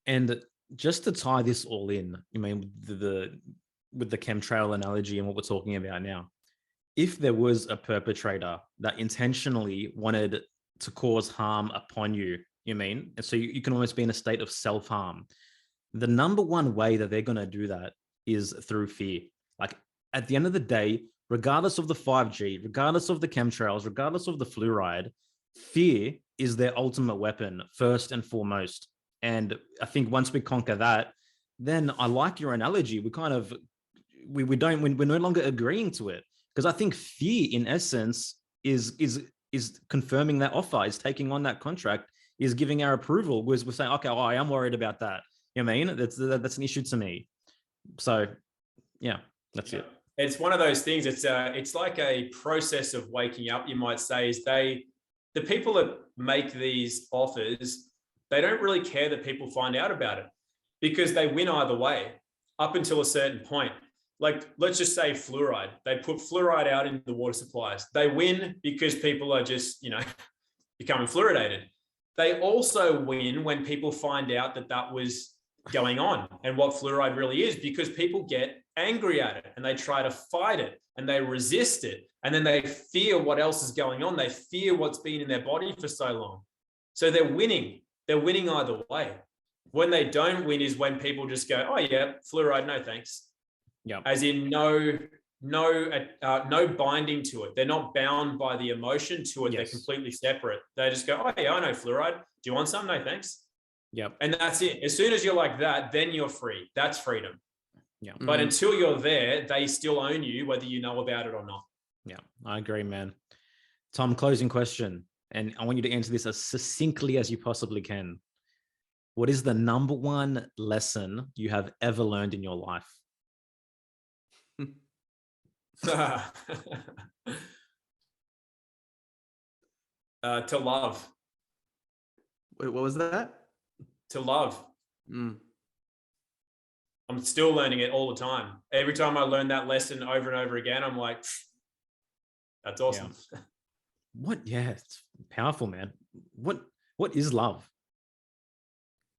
And just to tie this all in, I mean, with the chemtrail analogy and what we're talking about now, if there was a perpetrator that intentionally wanted to cause harm upon you, and so you can almost be in a state of self-harm, the number one way that they're going to do that is through fear. Like, at the end of the day, regardless of the 5G, regardless of the chemtrails, regardless of the fluoride, fear is their ultimate weapon, first and foremost. And I think once we conquer that, then I like your analogy. We're no longer agreeing to it, because I think fear, in essence, is confirming that offer, is taking on that contract, is giving our approval. We're saying, okay, I am worried about that. That's an issue to me. So, yeah, that's it. It's one of those things. It's like a process of waking up, you might say. The people that make these offers, they don't really care that people find out about it, because they win either way up until a certain point. Like, let's just say fluoride. They put fluoride out into the water supplies. They win because people are just, becoming fluoridated. They also win when people find out that was going on and what fluoride really is, because people get angry at it and they try to fight it and they resist it. And then they fear what else is going on. They fear what's been in their body for so long. So they're winning. They're winning either way. When they don't win is when people just go, oh yeah, fluoride, no thanks. Yeah. As in no binding to it. They're not bound by the emotion to it. Yes. They're completely separate. They just go, oh yeah, I know fluoride. Do you want some? No thanks. Yep. And that's it. As soon as you're like that, then you're free. That's freedom. Yeah. But until you're there, they still own you, whether you know about it or not. Yeah, I agree, man. Tom, closing question. And I want you to answer this as succinctly as you possibly can. What is the number one lesson you have ever learned in your life? To love. Wait, what was that? To love. I'm still learning it all the time. Every time I learn that lesson over and over again, I'm like, that's awesome. Yeah. It's powerful, man. What is love?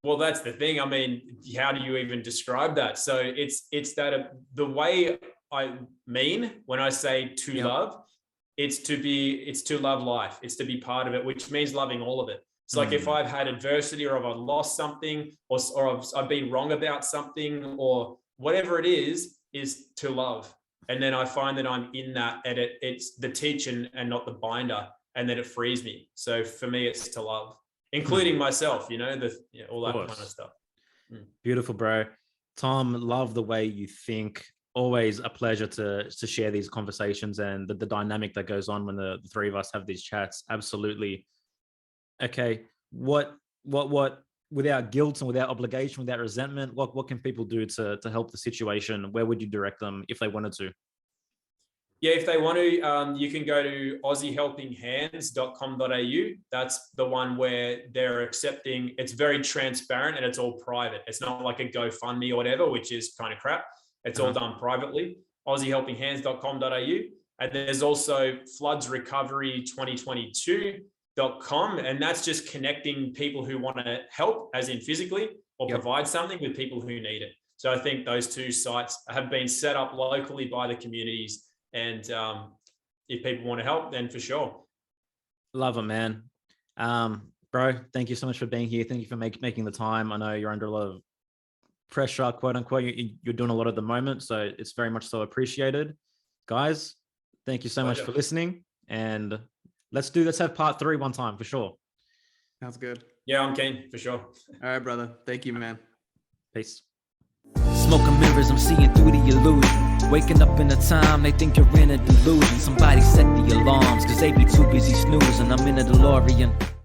Well, that's the thing. I mean, how do you even describe that? So it's that the way I mean when I say to love, it's to love life. It's to be part of it, which means loving all of it. It's like if I've had adversity or if I've lost something or I've been wrong about something or whatever it is to love. And then I find that I'm in that, and it's the teacher and not the binder, and then it frees me. So for me, it's to love, including myself, all that kind of stuff. Beautiful, bro. Tom, love the way you think. Always a pleasure to share these conversations and the dynamic that goes on when the three of us have these chats. Absolutely. Okay. What without guilt and without obligation, without resentment, what can people do to help the situation? Where would you direct them if they wanted to? Yeah, if they want to, you can go to aussiehelpinghands.com.au. That's the one where they're accepting. It's very transparent and it's all private. It's not like a GoFundMe or whatever, which is kind of crap. It's all done privately. aussiehelpinghands.com.au. And there's also floodsrecovery2022.com. And that's just connecting people who want to help, as in physically, or provide something with people who need it. So I think those two sites have been set up locally by the communities. And if people want to help, then for sure. Love it, man. Bro, thank you so much for being here. Thank you for making the time. I know you're under a lot of pressure, quote unquote. You're doing a lot at the moment, so it's very much so appreciated. Guys, thank you so much for listening. And let's have part 3 one time for sure. Sounds good. Yeah, I'm keen for sure. All right, brother. Thank you, man. Peace. Smoke and mirrors, I'm seeing through the illusion. Waking up in a time they think you're in a delusion. Somebody set the alarms, cause they be too busy snoozing. I'm in a DeLorean.